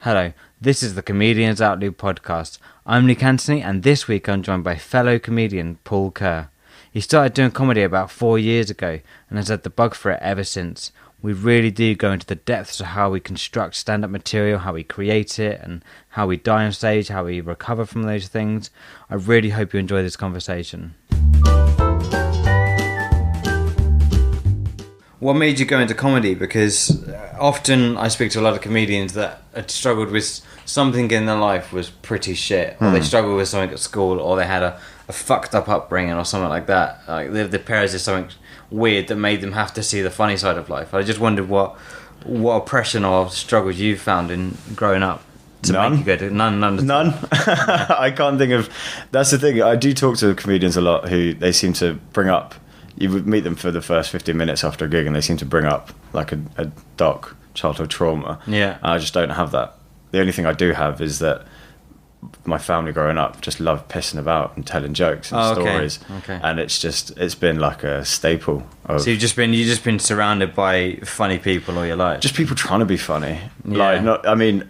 Hello, this is the Comedians OutLuke podcast. I'm Nick Anthony, and this week I'm joined by fellow comedian Paul Kerr. He started doing comedy about 4 years ago and has had the bug for it ever since. We really do go into the depths of how we construct stand-up material, how we create it, and how we die on stage, how we recover from those things. I really hope you enjoy this conversation. What made you go into comedy? Because often I speak to a lot of comedians that had struggled with something in their life was pretty shit, or they struggled with something at school, or they had a fucked up upbringing or something like that. Like their parents did something weird that made them have to see the funny side of life. I just wondered what oppression or struggles you found in growing up to make you go to none. I can't think of. That's the thing. I do talk to comedians a lot who they seem to bring up. You would meet them for the first 15 minutes after a gig and they seem to bring up like a dark childhood trauma. Yeah. I just don't have that. The only thing I do have is that my family growing up just loved pissing about and telling jokes and stories. Okay. And it's been like a staple of, So you've just been surrounded by funny people all your life. just people trying to be funny. Yeah.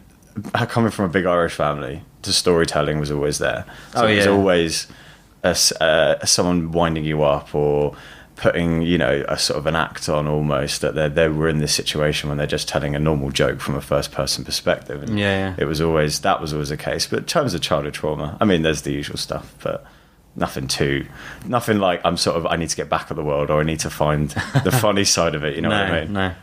Coming from a big Irish family, the storytelling was always there. So it was always someone winding you up or putting, a sort of an act on almost, that they were in this situation when they're just telling a normal joke from a first person perspective. And that was always the case. But in terms of childhood trauma, there's the usual stuff, but nothing like I need to get back at the world, or I need to find the funny side of it. You know what I mean? No.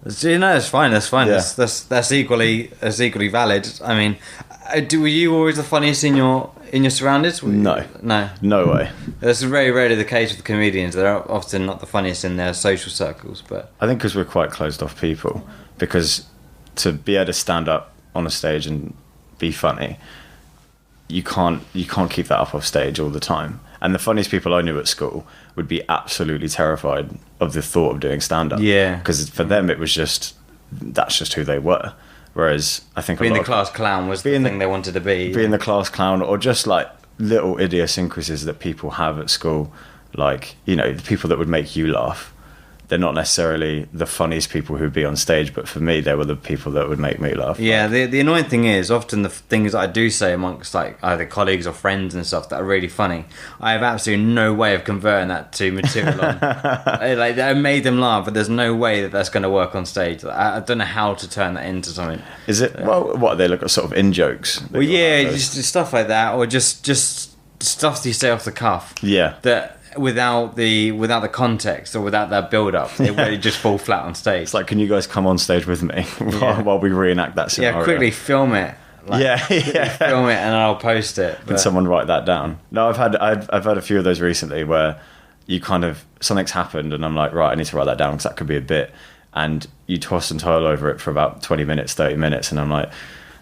That's fine. Yeah. That's equally valid. Were you always the funniest in your surroundings? No way. That's very rarely the case with comedians. They're often not the funniest in their social circles. But I think because we're quite closed off people, because to be able to stand up on a stage and be funny, you can't keep that up off stage all the time. And the funniest people I knew at school would be absolutely terrified of the thought of doing stand-up. Yeah. Because for them, it was that's just who they were. Whereas I think being the class clown was the thing they wanted to be. Being the class clown, or just like little idiosyncrasies that people have at school, like, the people that would make you laugh. They're not necessarily the funniest people who'd be on stage, but for me, they were the people that would make me laugh. Yeah, the annoying thing is, often the things that I do say amongst like either colleagues or friends and stuff that are really funny, I have absolutely no way of converting that to material on. I made them laugh, but there's no way that that's going to work on stage. I don't know how to turn that into something. Is it, what they look at sort of in-jokes? Well, yeah, just stuff like that, or just stuff that you say off the cuff. Yeah. That without the context or without that build-up, it would just fall flat on stage. It's like, can you guys come on stage with me while we reenact that scenario? Yeah, quickly film it. Film it and I'll post it. Can someone write that down? No, I've had a few of those recently where you kind of, something's happened and I'm like, right, I need to write that down because that could be a bit, and you toss and twirl over it for about 20 minutes, 30 minutes, and I'm like,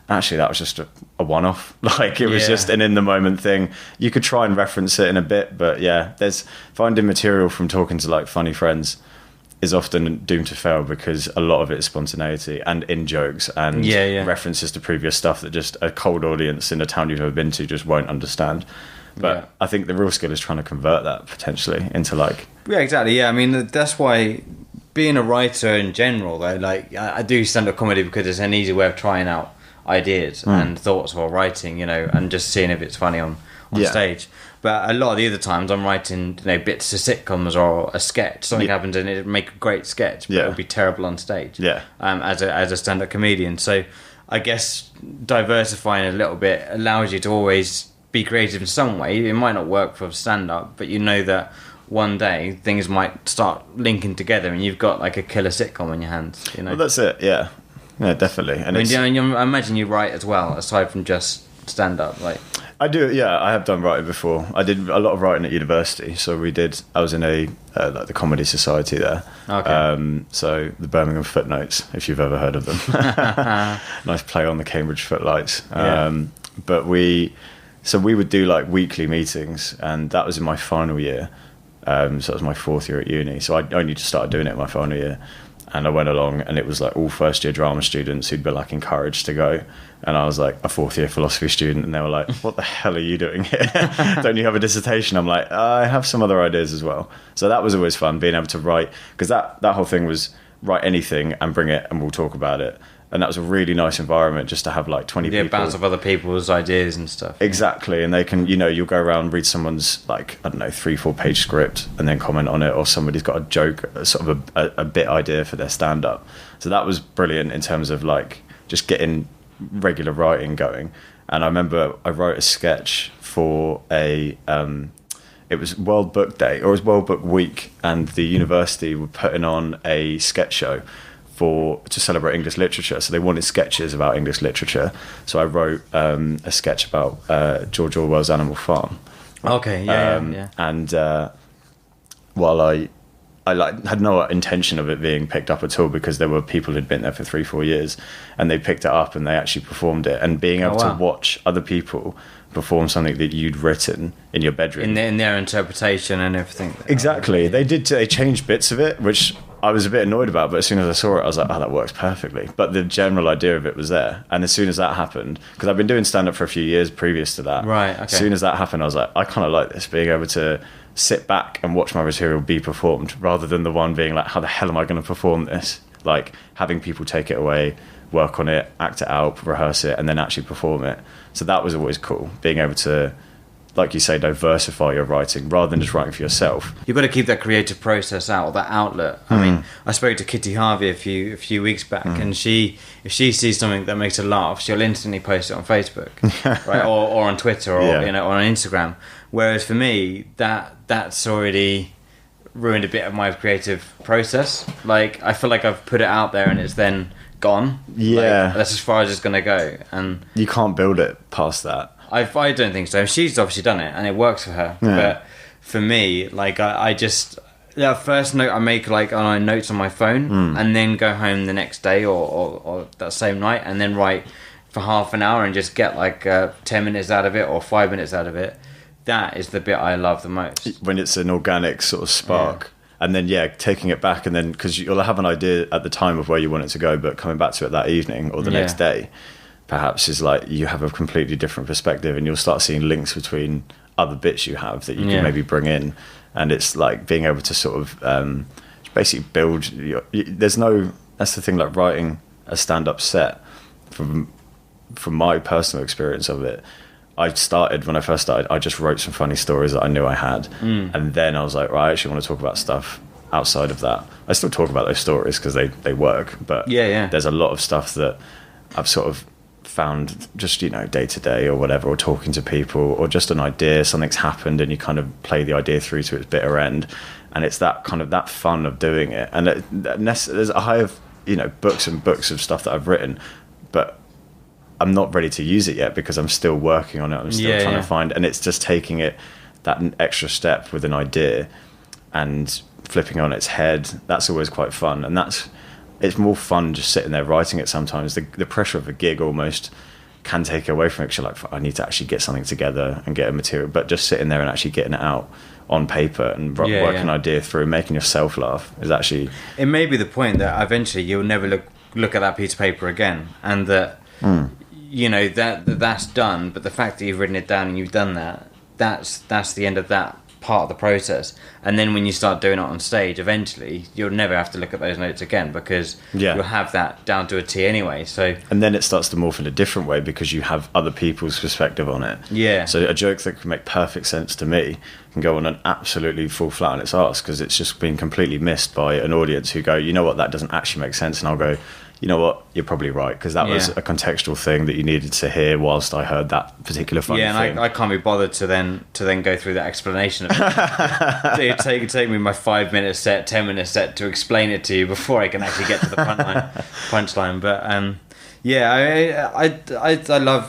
actually, that was just a one-off. Like, it was just an in-the-moment thing. You could try and reference it in a bit, but yeah, there's finding material from talking to, like, funny friends is often doomed to fail because a lot of it is spontaneity and in-jokes and references to previous stuff that just a cold audience in a town you've never been to just won't understand. But I think the real skill is trying to convert that, potentially, into, like... Yeah, exactly, yeah. That's why being a writer in general, though, like, I do stand-up comedy because it's an easy way of trying out ideas and thoughts while writing, and just seeing if it's funny on stage. But a lot of the other times I'm writing bits of sitcoms or a sketch. Something happens and it'd make a great sketch, but it would be terrible on stage. As a stand-up comedian. So I guess diversifying a little bit allows you to always be creative in some way. It might not work for stand-up, but you know that one day things might start linking together and you've got like a killer sitcom in your hands. Well, that's it. Yeah, definitely. And I imagine you write as well, aside from just stand-up. Like, I do. Yeah, I have done writing before. I did a lot of writing at university. So I was in a the Comedy Society there. Okay. So the Birmingham Footnotes, if you've ever heard of them. Nice play on the Cambridge Footlights. But we would do like weekly meetings, and that was in my final year. So that was my fourth year at uni. So I only just started doing it in my final year. And I went along, and it was like all first year drama students who'd been like encouraged to go, and I was like a fourth year philosophy student, and they were like, "What the hell are you doing here? Don't you have a dissertation?" I'm like, "I have some other ideas as well." So that was always fun, being able to write, because that whole thing was write anything and bring it, and we'll talk about it. and that was a really nice environment just to have like 20 people. Bounce off other people's ideas and stuff. Exactly, and they can, you'll go around, read someone's like, I don't know, 3-4 page script and then comment on it, or somebody's got a joke, sort of a bit idea for their stand-up. So that was brilliant in terms of like just getting regular writing going. And I remember I wrote a sketch for it was World Book Day, or it was World Book Week, and the university were putting on a sketch show to celebrate English literature. So they wanted sketches about English literature. So I wrote a sketch about George Orwell's Animal Farm. Okay, yeah. And while I had no intention of it being picked up at all, because there were people who'd been there for 3-4 years, and they picked it up and they actually performed it. And being able to watch other people perform something that you'd written in your bedroom, in their interpretation and everything. Exactly, they changed bits of it, which I was a bit annoyed about, but as soon as I saw it, I was like, oh, that works perfectly. But the general idea of it was there. And as soon as that happened, because I've been doing stand-up for a few years previous to that, right? Okay. As soon as that happened, I was like, I kind of like this, being able to sit back and watch my material be performed, rather than the one being like, how the hell am I going to perform this? Like having people take it away, work on it, act it out, rehearse it, and then actually perform it. So that was always cool, being able to, like you say, diversify your writing rather than just writing for yourself. You've got to keep that creative process out, or that outlet. I mean, I spoke to Kitty Harvey a few weeks back, and if she sees something that makes her laugh, she'll instantly post it on Facebook, right, or on Twitter, or or on Instagram. Whereas for me, that's already ruined a bit of my creative process. Like, I feel like I've put it out there and it's then gone. Yeah, like, that's as far as it's going to go, and you can't build it past that. I don't think so. She's obviously done it and it works for her. Yeah. But for me, like, I just, that first note I make, like, on notes on my phone, and then go home the next day or that same night, and then write for half an hour and just get like 10 minutes out of it or 5 minutes out of it. That is the bit I love the most. When it's an organic sort of spark. Yeah. And then, taking it back, and then, because you'll have an idea at the time of where you want it to go, but coming back to it that evening or the next day, perhaps, is like you have a completely different perspective, and you'll start seeing links between other bits you have that you can maybe bring in. And it's like being able to sort of basically build that's the thing, like writing a stand-up set, from my personal experience of it. When I first started, I just wrote some funny stories that I knew I had. And then I was like, right, I actually want to talk about stuff outside of that. I still talk about those stories because they work, but there's a lot of stuff that I've sort of found just, day to day or whatever, or talking to people, or just an idea, something's happened, and you kind of play the idea through to its bitter end. And it's that kind of that fun of doing it. And I have, books and books of stuff that I've written, but I'm not ready to use it yet because I'm still working on it. I'm still trying to find, and it's just taking it that extra step with an idea and flipping it on its head. That's always quite fun, and it's more fun just sitting there writing it. Sometimes the pressure of a gig almost can take away from it, 'cause you're like, I need to actually get something together and get a material. But just sitting there and actually getting it out on paper and working an idea through, making yourself laugh, is actually, it may be the point that eventually you'll never look at that piece of paper again, and that that's done. But the fact that you've written it down and you've done that's the end of that part of the process. And then when you start doing it on stage, eventually you'll never have to look at those notes again, because you'll have that down to a T anyway. So, and then it starts to morph in a different way because you have other people's perspective on it. So a joke that can make perfect sense to me can go on and absolutely fall flat on its arse because it's just been completely missed by an audience who go, you know what, that doesn't actually make sense. And I'll go, you know what, you're probably right, because that was a contextual thing that you needed to hear whilst I heard that particular funny thing. And I can't be bothered to then go through that explanation of it. It'd take me my 5 minute set, 10-minute set to explain it to you before I can actually get to the punchline. But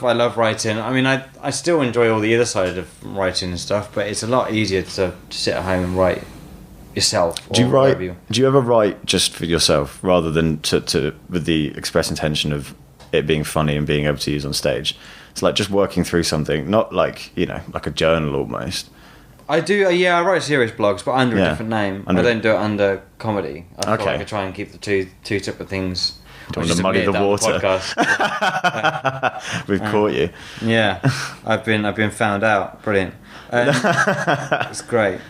I love writing. I mean, I still enjoy all the other side of writing and stuff, but it's a lot easier to sit at home and write yourself. Do you ever write just for yourself rather than to with the express intention of it being funny and being able to use on stage? It's like just working through something, not like like a journal almost. I do. I write serious blogs, but under a different name. I don't do it under comedy. I feel like I try and keep the two separate things. Don't want to muddy the water. We've caught you. Yeah, I've been found out. Brilliant. It's great.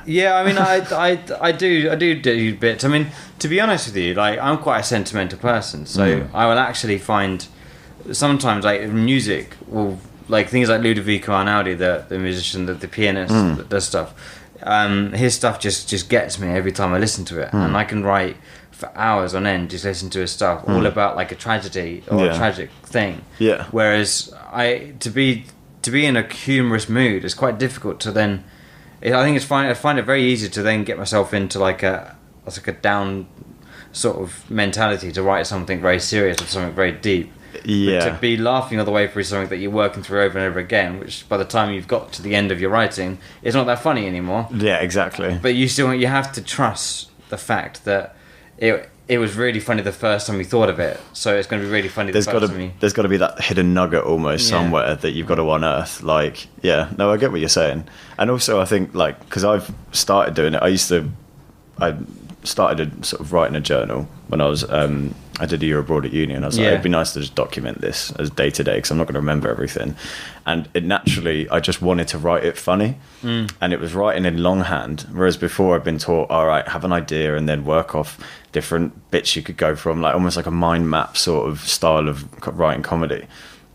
Yeah, I mean, I do bits. I mean, to be honest with you, like, I'm quite a sentimental person, so I will actually find sometimes, like, music will, like, things like Ludovico Einaudi, the musician, the pianist that does stuff. His stuff just gets me every time I listen to it, and I can write for hours on end just listen to his stuff, all about like a tragedy or a tragic thing. Yeah. Whereas to be in a humorous mood is quite difficult to then. I find it very easy to then get myself into like a down sort of mentality to write something very serious or something very deep. Yeah. But to be laughing all the way through something that you're working through over and over again, which by the time you've got to the end of your writing, it's not that funny anymore. Yeah, exactly. But you have to trust the fact that it was really funny the first time you thought of it, so it's going to be really funny the first time you... There's got to be that hidden nugget almost somewhere that you've got to unearth. Like, yeah, no, I get what you're saying. And also I think, like, because I've started doing it, I started sort of writing a journal when I was... I did a year abroad at uni, and I was like, it'd be nice to just document this as day to day, because I'm not going to remember everything. And it naturally, I just wanted to write it funny, and it was writing in longhand, whereas before I'd been taught, all right, have an idea and then work off different bits you could go from, like almost like a mind map sort of style of writing comedy.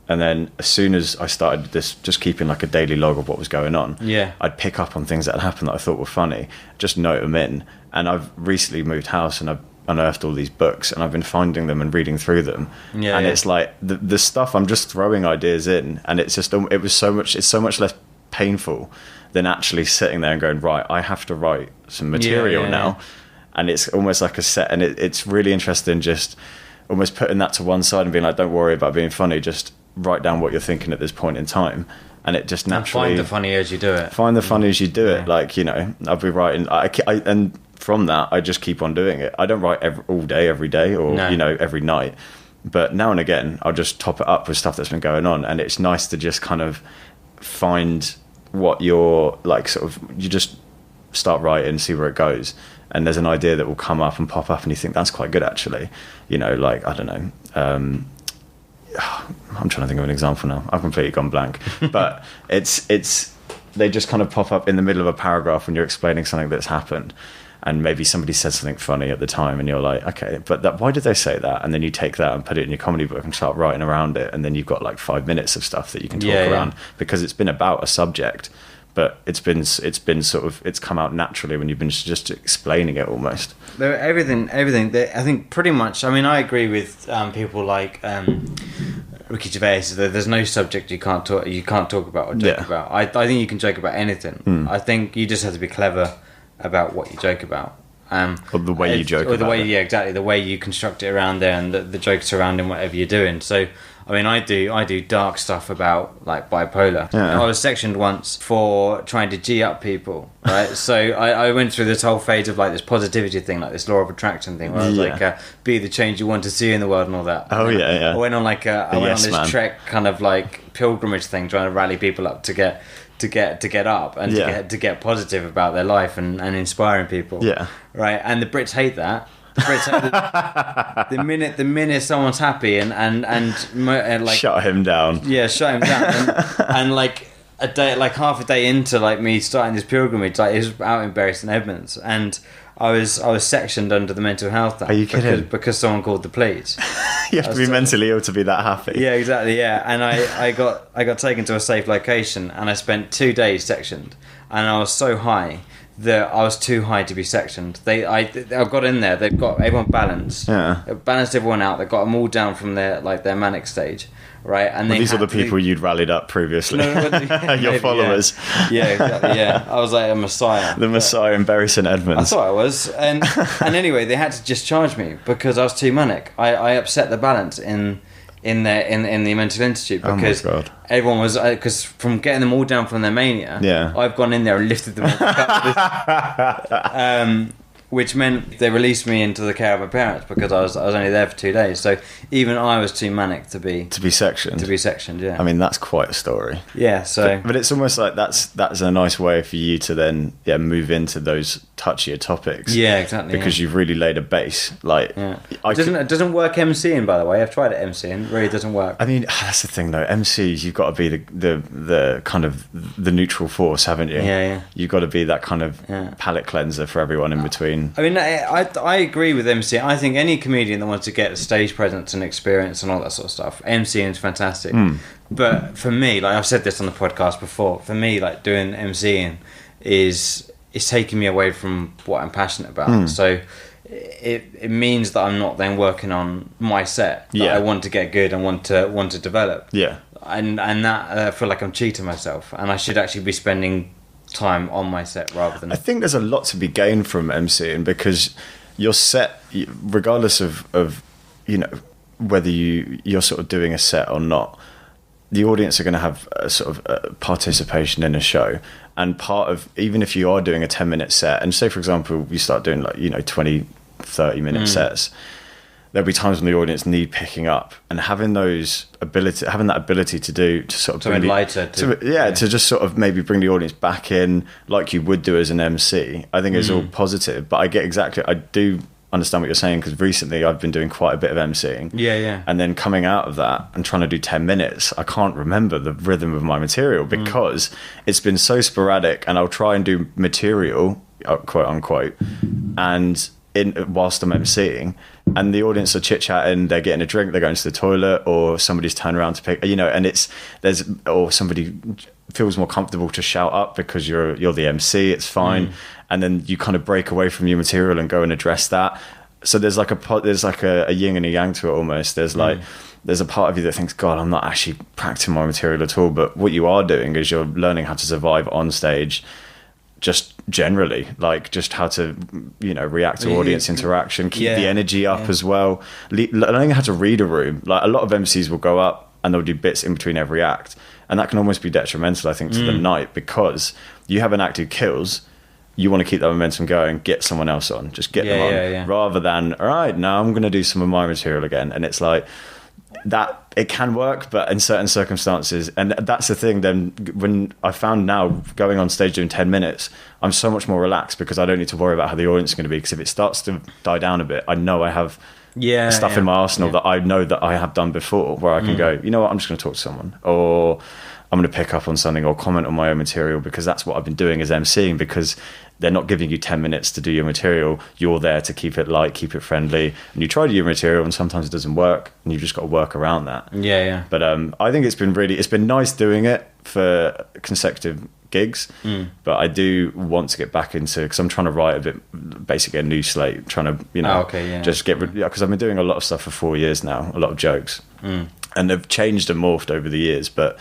And then as soon as I started this, just keeping like a daily log of what was going on, I'd pick up on things that had happened that I thought were funny, just note them in. And I've recently moved house, and I've unearthed all these books, and I've been finding them and reading through them, it's like the stuff I'm just throwing ideas in, and it's so much less painful than actually sitting there and going, right, I have to write some material now. And it's almost like a set, and it's really interesting just almost putting that to one side and being like, don't worry about being funny, just write down what you're thinking at this point in time. And it just naturally... And find the funny as you do it. Find the funny as you do it. Like, you know, I'll be writing... and from that, I just keep on doing it. I don't write all day, every day, or, you know, every night. But now and again, I'll just top it up with stuff that's been going on. And it's nice to just kind of find what you're, like, sort of... You just start writing, see where it goes. And there's an idea that will come up and pop up, and you think, that's quite good, actually. You know, like, I don't know... I'm trying to think of an example now. I've completely gone blank. But it's they just kind of pop up in the middle of a paragraph when you're explaining something that's happened, and maybe somebody said something funny at the time, and you're like, okay, but why did they say that? And then you take that and put it in your comedy book and start writing around it, and then you've got like 5 minutes of stuff that you can talk around because it's been about a subject, but it's been sort of, it's come out naturally when you've been just explaining it almost. Everything. I think pretty much. I mean, I agree with people like Ricky Gervais. There's no subject you can't talk about or joke about. I think you can joke about anything. I think you just have to be clever about what you joke about. Or the way you joke about it. Yeah, exactly. The way you construct it around there, and the jokes surrounding whatever you're doing. So, I mean, I do dark stuff about, like, bipolar. Yeah. I was sectioned once for trying to G up people, right? So I went through this whole phase of, like, this positivity thing, like this law of attraction thing, where I was like, be the change you want to see in the world and all that. Oh, yeah. I went on like I went on this trek, kind of like pilgrimage thing, trying to rally people up to get up and to get positive about their life and inspiring people. Yeah. Right. And the Brits hate that. The minute someone's happy and like, shut him down. Yeah, shut him down. and like a day, like half a day into like me starting this pilgrimage, like it was out in Bury St Edmunds, and I was sectioned under the mental health act. Are you kidding? Because someone called the police. You have to be mentally ill to be that happy. Yeah, exactly. Yeah, and I got taken to a safe location, and I spent 2 days sectioned, and I was so high that I was too high to be sectioned. I got in there. They've got everyone balanced. Yeah, they've balanced everyone out. They got them all down from their manic stage. Right, and these are the people you'd rallied up previously. Your followers. Yeah, exactly. Yeah, I was like a messiah. The messiah in Bury St Edmunds. I thought I was, and anyway, they had to discharge me because I was too manic. I upset the balance in the mental institute because everyone was, because from getting them all down from their mania, I've gone in there and lifted them up. Which meant they released me into the care of my parents because I was only there for 2 days. So even I was too manic to be sectioned. Yeah. I mean, that's quite a story. Yeah. So, but it's almost like that's a nice way for you to then move into those touchier topics. Yeah, exactly. Because you've really laid a base. Like, it doesn't work MCing, by the way. I've tried it MCing. It really doesn't work. I mean, that's the thing though. MCs, you've got to be the kind of the neutral force, haven't you? Yeah. You've got to be that kind of palate cleanser for everyone in between. I mean, I agree with MCing. I think any comedian that wants to get a stage presence and experience and all that sort of stuff, MCing is fantastic. But for me, like I've said this on the podcast before, for me, like doing MCing is taking me away from what I'm passionate about. So it means that I'm not then working on my set that I want to get good and want to develop. Yeah. And that I feel like I'm cheating myself, and I should actually be spending time on my set rather than. I think there's a lot to be gained from MCing because your set, regardless of you know whether you're sort of doing a set or not, the audience are going to have a sort of participation in a show. And part of, even if you are doing a 10-minute set, and say for example you start doing like 20-30-minute sets, there'll be times when the audience need picking up, and having that ability to sort of something lighter to just sort of maybe bring the audience back in like you would do as an MC, I think is all positive. But I do understand what you're saying, because recently I've been doing quite a bit of MCing, and then coming out of that and trying to do 10 minutes, I can't remember the rhythm of my material because it's been so sporadic, and I'll try and do material, quote unquote, and whilst I'm MCing, and the audience are chit-chatting, they're getting a drink, they're going to the toilet, or somebody's turned around to pick, and or somebody feels more comfortable to shout up because you're the MC, it's fine. And then you kind of break away from your material and go and address that. So there's like a yin and a yang to it almost. There's there's a part of you that thinks, God, I'm not actually practicing my material at all. But what you are doing is you're learning how to survive on stage, just generally, like just how to react to audience interaction, keep the energy up as well. Learning how to read a room. Like a lot of MCs will go up and they'll do bits in between every act, and that can almost be detrimental, I think, to the night, because you have an act who kills. You want to keep that momentum going, get someone else on, just get them on, rather than, all right, now I'm going to do some of my material again. And it's like that, it can work, but in certain circumstances, and that's the thing. Then when I found now going on stage doing 10 minutes, I'm so much more relaxed because I don't need to worry about how the audience is going to be. Because if it starts to die down a bit, I know I have stuff in my arsenal that I know that I have done before, where I can go, you know what, I'm just going to talk to someone, or I'm going to pick up on something or comment on my own material, because that's what I've been doing as MCing, because they're not giving you 10 minutes to do your material. You're there to keep it light, keep it friendly, and you try to do your material and sometimes it doesn't work, and you've just got to work around that. But I think it's been nice doing it for consecutive gigs, but I do want to get back into, because I'm trying to write basically a new slate, trying to just get rid, because I've been doing a lot of stuff for 4 years now, a lot of jokes, and they've changed and morphed over the years, but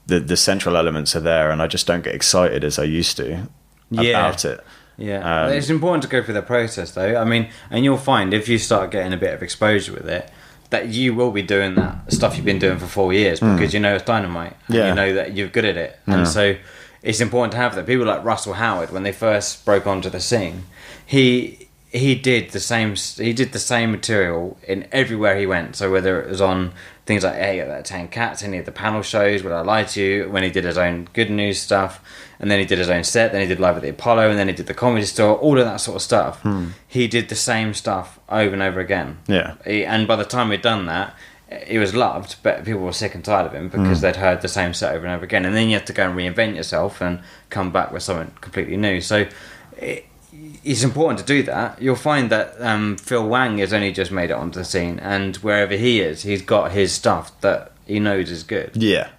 the central elements are there, and I just don't get excited as I used to about it. It's important to go through the process though. I mean, and you'll find if you start getting a bit of exposure with it, that you will be doing that stuff you've been doing for 4 years, because you know it's dynamite, and you know that you're good at it, and so it's important to have that. People like Russell Howard, when they first broke onto the scene, he did the same material in everywhere he went. So whether it was on things like Hey, that 10 Cats, any of the panel shows, Would I Lie to You, when he did his own Good News stuff, and then he did his own set, then he did Live at the Apollo, and then he did the Comedy Store, all of that sort of stuff. He did the same stuff over and over again. And by the time we'd done that, he was loved, but people were sick and tired of him because they'd heard the same set over and over again. And then you have to go and reinvent yourself and come back with something completely new. So it's important to do that. You'll find that Phil Wang has only just made it onto the scene, and wherever he is, he's got his stuff that he knows is good.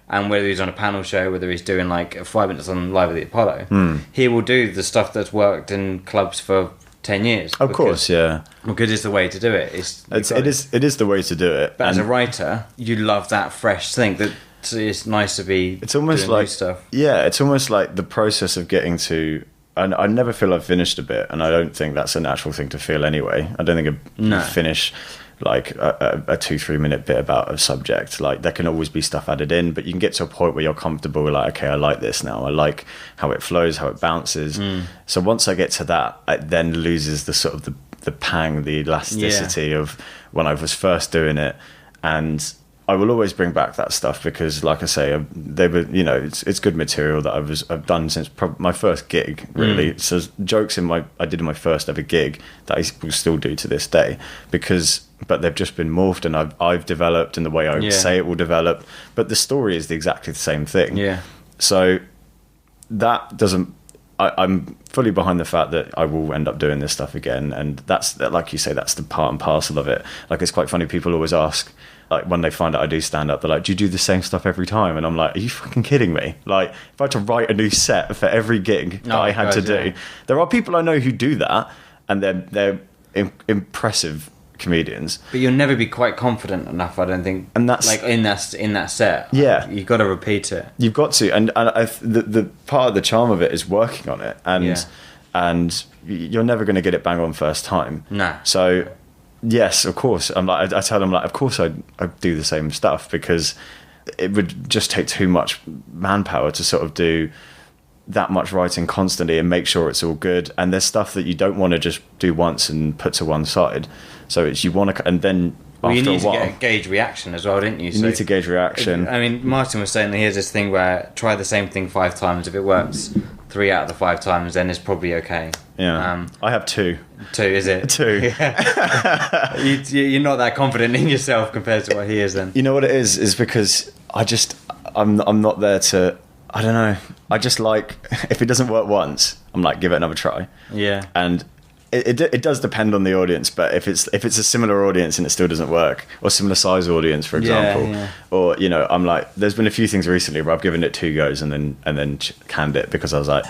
And whether he's on a panel show, whether he's doing like 5 minutes on Live at the Apollo, he will do the stuff that's worked in clubs for 10 years. Of course, because it's the way to do it. It is the way to do it. But as a writer, you love that fresh thing. That it's nice to be. It's almost doing like new stuff. It's almost like the process of getting to. And I never feel I've finished a bit, and I don't think that's a natural thing to feel anyway. I don't think I finish like a 2-3 minute bit about a subject. Like there can always be stuff added in, but you can get to a point where you're comfortable, like, okay, I like this now. I like how it flows, how it bounces. So once I get to that, it then loses the sort of the pang, the elasticity of when I was first doing it. And I will always bring back that stuff because, like I say, they were, you know, it's good material that I've done since my first gig, really. So jokes I did in my first ever gig that I will still do to this day but they've just been morphed, and I've developed in the way I say it will develop. But the story is exactly the same thing. Yeah. So that doesn't. I'm fully behind the fact that I will end up doing this stuff again, and that's, like you say, that's the part and parcel of it. Like, it's quite funny. People always ask, like, when they find out I do stand up, they're like, "Do you do the same stuff every time?" And I'm like, "Are you fucking kidding me?" Like, if I had to write a new set for every gig that I had to do, there are people I know who do that, and they're impressive comedians, but you'll never be quite confident enough, I don't think, and that's like in that set. Yeah, you've got to repeat it. You've got to, and the part of the charm of it is working on it, and you're never going to get it bang on first time. No. So yes, of course, I'm like, I tell them, like, of course I do the same stuff, because it would just take too much manpower to sort of do that much writing constantly and make sure it's all good. And there's stuff that you don't want to just do once and put to one side. So it's, you want to, and then after you need a while, to gauge reaction as well, didn't you? You need to gauge reaction. I mean, Martin was saying that here's this thing where try the same thing 5 times. If it works 3 out of the 5 times, then it's probably okay. Yeah. I have 2. 2, is it? 2. Yeah. You're not that confident in yourself compared to what he is then. You know what it is because I'm not there to, I don't know. I just like, if it doesn't work once, I'm like, give it another try. Yeah. And it does depend on the audience, but if it's a similar audience and it still doesn't work, or similar size audience, for example, or, you know, I'm like, there's been a few things recently where I've given it 2 goes and then canned it because I was like,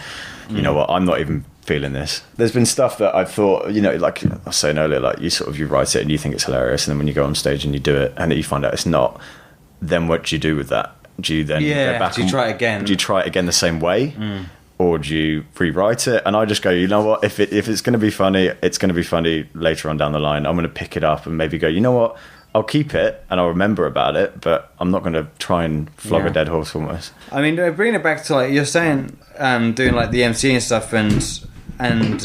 you know what, I'm not even feeling this. There's been stuff that I've thought, you know, like I was saying earlier, like you write it and you think it's hilarious, and then when you go on stage and you do it and you find out it's not, then what do you do with that? Do you then go back? Do you try it again? Do you try it again the same way? Or do you rewrite it? And I just go, you know what, if it's going to be funny, it's going to be funny later on down the line. I'm going to pick it up and maybe go, you know what, I'll keep it and I'll remember about it, but I'm not going to try and flog a dead horse almost. I mean, bringing it back to, like, you're saying, doing like the MC and stuff, and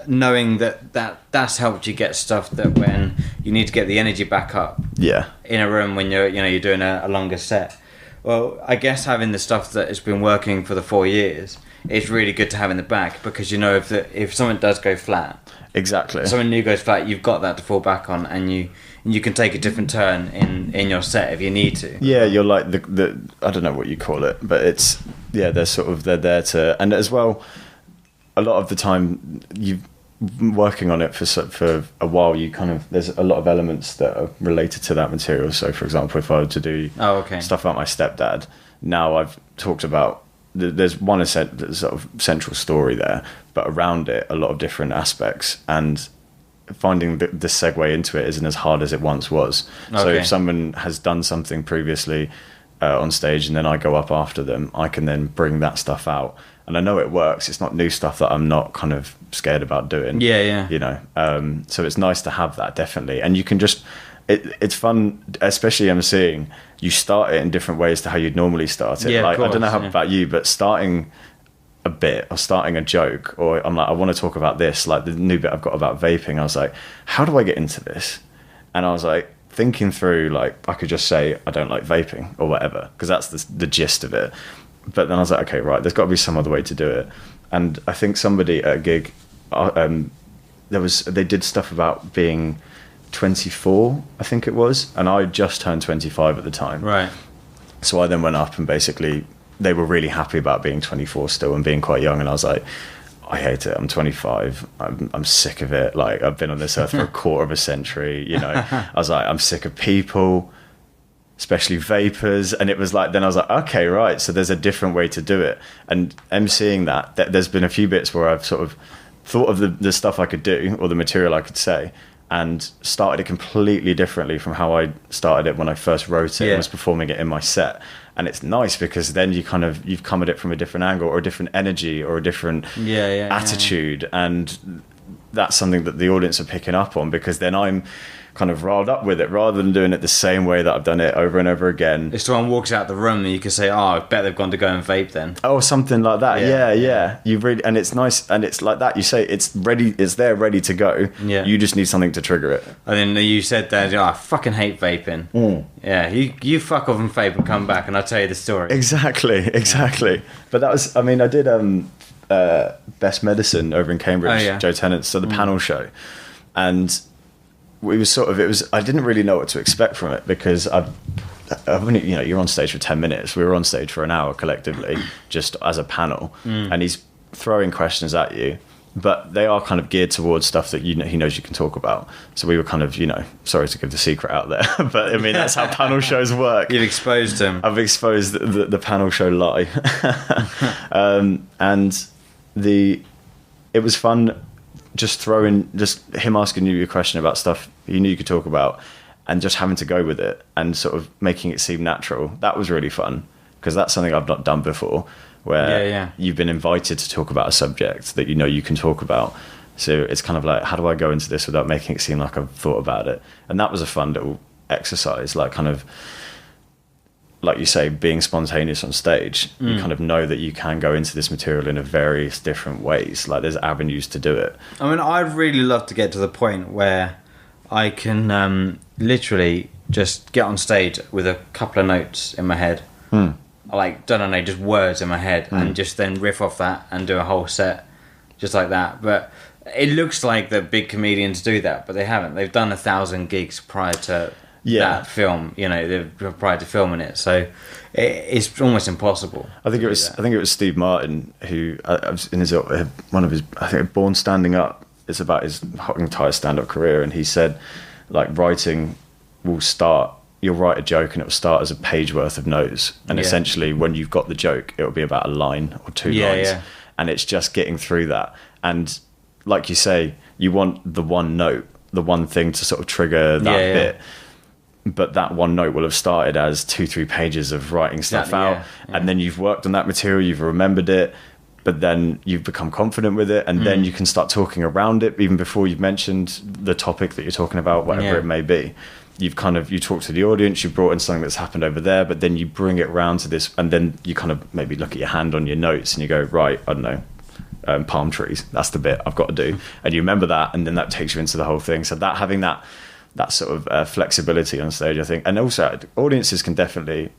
knowing that's helped you get stuff that when you need to get the energy back up in a room when you're doing a longer set. Well, I guess having the stuff that has been working for the 4 years is really good to have in the back, because you know if something does go flat, exactly, something new goes flat, you've got that to fall back on, and you can take a different turn in your set if you need to. Yeah, you're like the I don't know what you call it, but it's they're there to, and as well, a lot of the time you've working on it for a while, you kind of, there's a lot of elements that are related to that material. So for example, if I were to do stuff about my stepdad, now I've talked about there's one sort of central story there, but around it a lot of different aspects, and finding the segue into it isn't as hard as it once was. So if someone has done something previously on stage and then I go up after them, I can then bring that stuff out. And I know it works. It's not new stuff that I'm not kind of scared about doing. Yeah. You know, so it's nice to have that, definitely. And you can just, it's fun, especially emceeing. You start it in different ways to how you'd normally start it. Yeah, like, of course, I don't know how about you, but starting a bit or starting a joke, or I'm like, I want to talk about this, like the new bit I've got about vaping. I was like, how do I get into this? And I was like, thinking through, like, I could just say I don't like vaping or whatever, because that's the gist of it. But then I was like, okay, right, there's got to be some other way to do it. And I think somebody at a gig, they did stuff about being 24, I think it was, and I just turned 25 at the time. Right. So I then went up, and basically they were really happy about being 24 still and being quite young, and I was like, I hate it. I'm 25. I'm sick of it. Like, I've been on this earth for a quarter of a century. You know, I was like, I'm sick of people, especially vapors. And it was like, then I was like, okay, right. So there's a different way to do it. And emceeing that there's been a few bits where I've sort of thought of the stuff I could do, or the material I could say, and started it completely differently from how I started it when I first wrote it and was performing it in my set. And it's nice because then you've come at it from a different angle, or a different energy, or a different attitude. And that's something that the audience are picking up on, because then I'm kind of riled up with it, rather than doing it the same way that I've done it over and over again. If someone walks out the room, and you can say, "Oh, I bet they've gone to go and vape then." Oh, something like that. Yeah. You really, and it's nice, and it's like that. You say it's ready, it's there, ready to go. Yeah. You just need something to trigger it. And then you said that, "Oh, I fucking hate vaping." Yeah, you fuck off and vape and come back, and I'll tell you the story. Exactly. But that was, I mean, I did Best Medicine over in Cambridge, Joe Tennant's, so the panel show, and we was I didn't really know what to expect from it, because I've only, you're on stage for 10 minutes. We were on stage for an hour collectively, just as a panel, and he's throwing questions at you, but they are kind of geared towards stuff that he knows you can talk about. So we were kind of, sorry to give the secret out there, but I mean, that's how panel shows work. You've exposed him. I've exposed the panel show lie. And it was fun just him asking you a question about stuff you knew you could talk about, and just having to go with it and sort of making it seem natural. That was really fun, because that's something I've not done before, where you've been invited to talk about a subject that you can talk about. So it's kind of like, how do I go into this without making it seem like I've thought about it? And that was a fun little exercise, like kind of, like you say, being spontaneous on stage. You kind of know that you can go into this material in a various different ways. Like, there's avenues to do it. I mean, I'd really love to get to the point where I can literally just get on stage with a couple of notes in my head. Like, don't know, just words in my head, and just then riff off that and do a whole set just like that. But it looks like the big comedians do that, but they haven't. They've done 1,000 gigs prior to that film, prior to filming it. So it's almost impossible. I think it was Steve Martin who, in one of his, I think, Born Standing Up, it's about his entire stand-up career, and he said, like, writing will start. You'll write a joke and it will start as a page worth of notes, and essentially when you've got the joke, it will be about a line or two lines, and it's just getting through that. And like you say, you want the one note, the one thing to sort of trigger that bit, but that one note will have started as 2-3 pages of writing stuff out, and then you've worked on that material, you've remembered it, but then you've become confident with it, and then you can start talking around it even before you've mentioned the topic that you're talking about, whatever it may be. You talk to the audience, you brought in something that's happened over there, but then you bring it round to this, and then you kind of maybe look at your hand on your notes and you go, right, I don't know, palm trees, that's the bit I've got to do, and you remember that, and then that takes you into the whole thing. So that having that sort of flexibility on stage, I think, and also audiences can definitely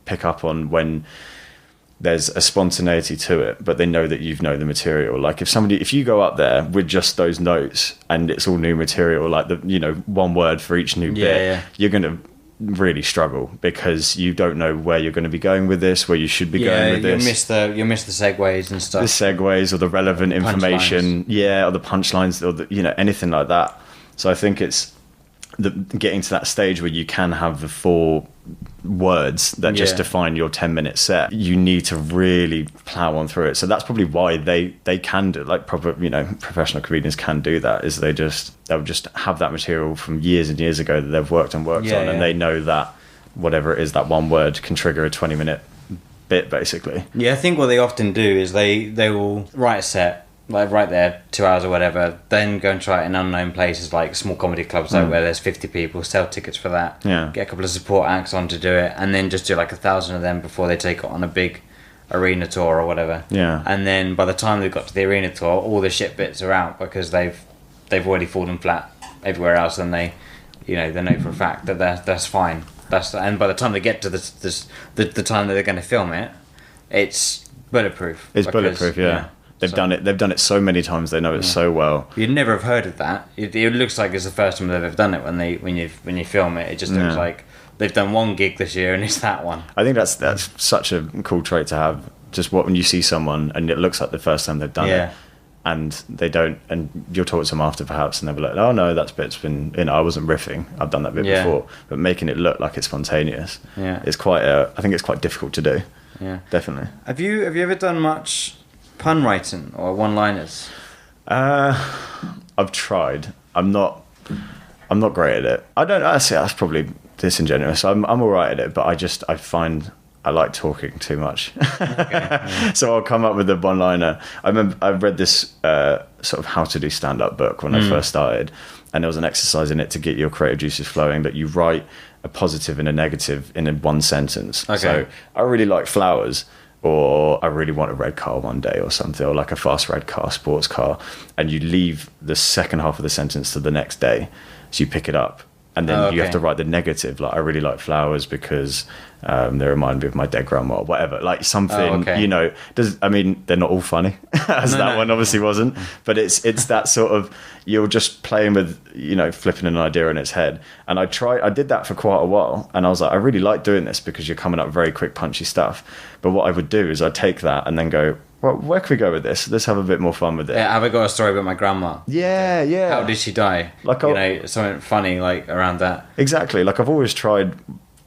pick up on when there's a spontaneity to it, but they know that the material. Like, if you go up there with just those notes and it's all new material, like one word for each new bit, you're going to really struggle, because you don't know where you're going to be going with this, where you should be going with this. You'll miss the segues and stuff. The segues, or the relevant information, or the punchlines, or anything like that. So I think it's getting to that stage where you can have the 4 words that just define your 10-minute set. You need to really plow on through it. So that's probably why they can do, like, proper professional comedians can do that, is they'll just have that material from years and years ago that they've worked on, and they know that whatever it is, that one word can trigger a 20-minute bit, basically. I think what they often do is they will write a set, like, right there, 2 hours or whatever, then go and try it in unknown places, like small comedy clubs, like where there's 50 people, sell tickets for that, get a couple of support acts on to do it, and then just do like 1,000 of them before they take it on a big arena tour or whatever. And then by the time they've got to the arena tour, all the shit bits are out, because they've already fallen flat everywhere else, and they know for a fact that that's fine. And by the time they get to the time that they're going to film it, it's bulletproof. It's bulletproof, yeah. They've done it so many times. They know it so well. You'd never have heard of that. It looks like it's the first time they've ever done it. When you film it, it just looks like they've done one gig this year and it's that one. I think that's such a cool trait to have. Just when you see someone and it looks like the first time they've done it, and they don't, and you'll talk to them after perhaps, and they'll be like, "Oh no, that bit's been, I wasn't riffing. I've done that bit before." But making it look like it's spontaneous, is I think it's quite difficult to do. Yeah, definitely. Have you ever done much pun writing or one-liners? I've tried. I'm not great at it. I say that's probably disingenuous. I'm all right at it, but I find I like talking too much. So I'll come up with a one-liner. I remember I read this sort of how to do stand-up book when I first started, and there was an exercise in it to get your creative juices flowing that you write a positive and a negative in one sentence. Okay. So I really like flowers, or I really want a red car one day or something, or like a fast red car, sports car, and you leave the second half of the sentence to the next day. So you pick it up. And then you have to write the negative, like I really like flowers because they remind me of my dead grandma or whatever. Like something, you know, I mean, they're not all funny, as one obviously wasn't. But it's that sort of, you're just playing with, you know, flipping an idea in its head. And I did that for quite a while. And I was like, I really like doing this because you're coming up with very quick, punchy stuff. But what I would do is I'd take that and then go, well, where can we go with this? Let's have a bit more fun with it. Yeah, have I got a story about my grandma? Yeah. How did she die? Like, you know, something funny like around that. Exactly. Like I've always tried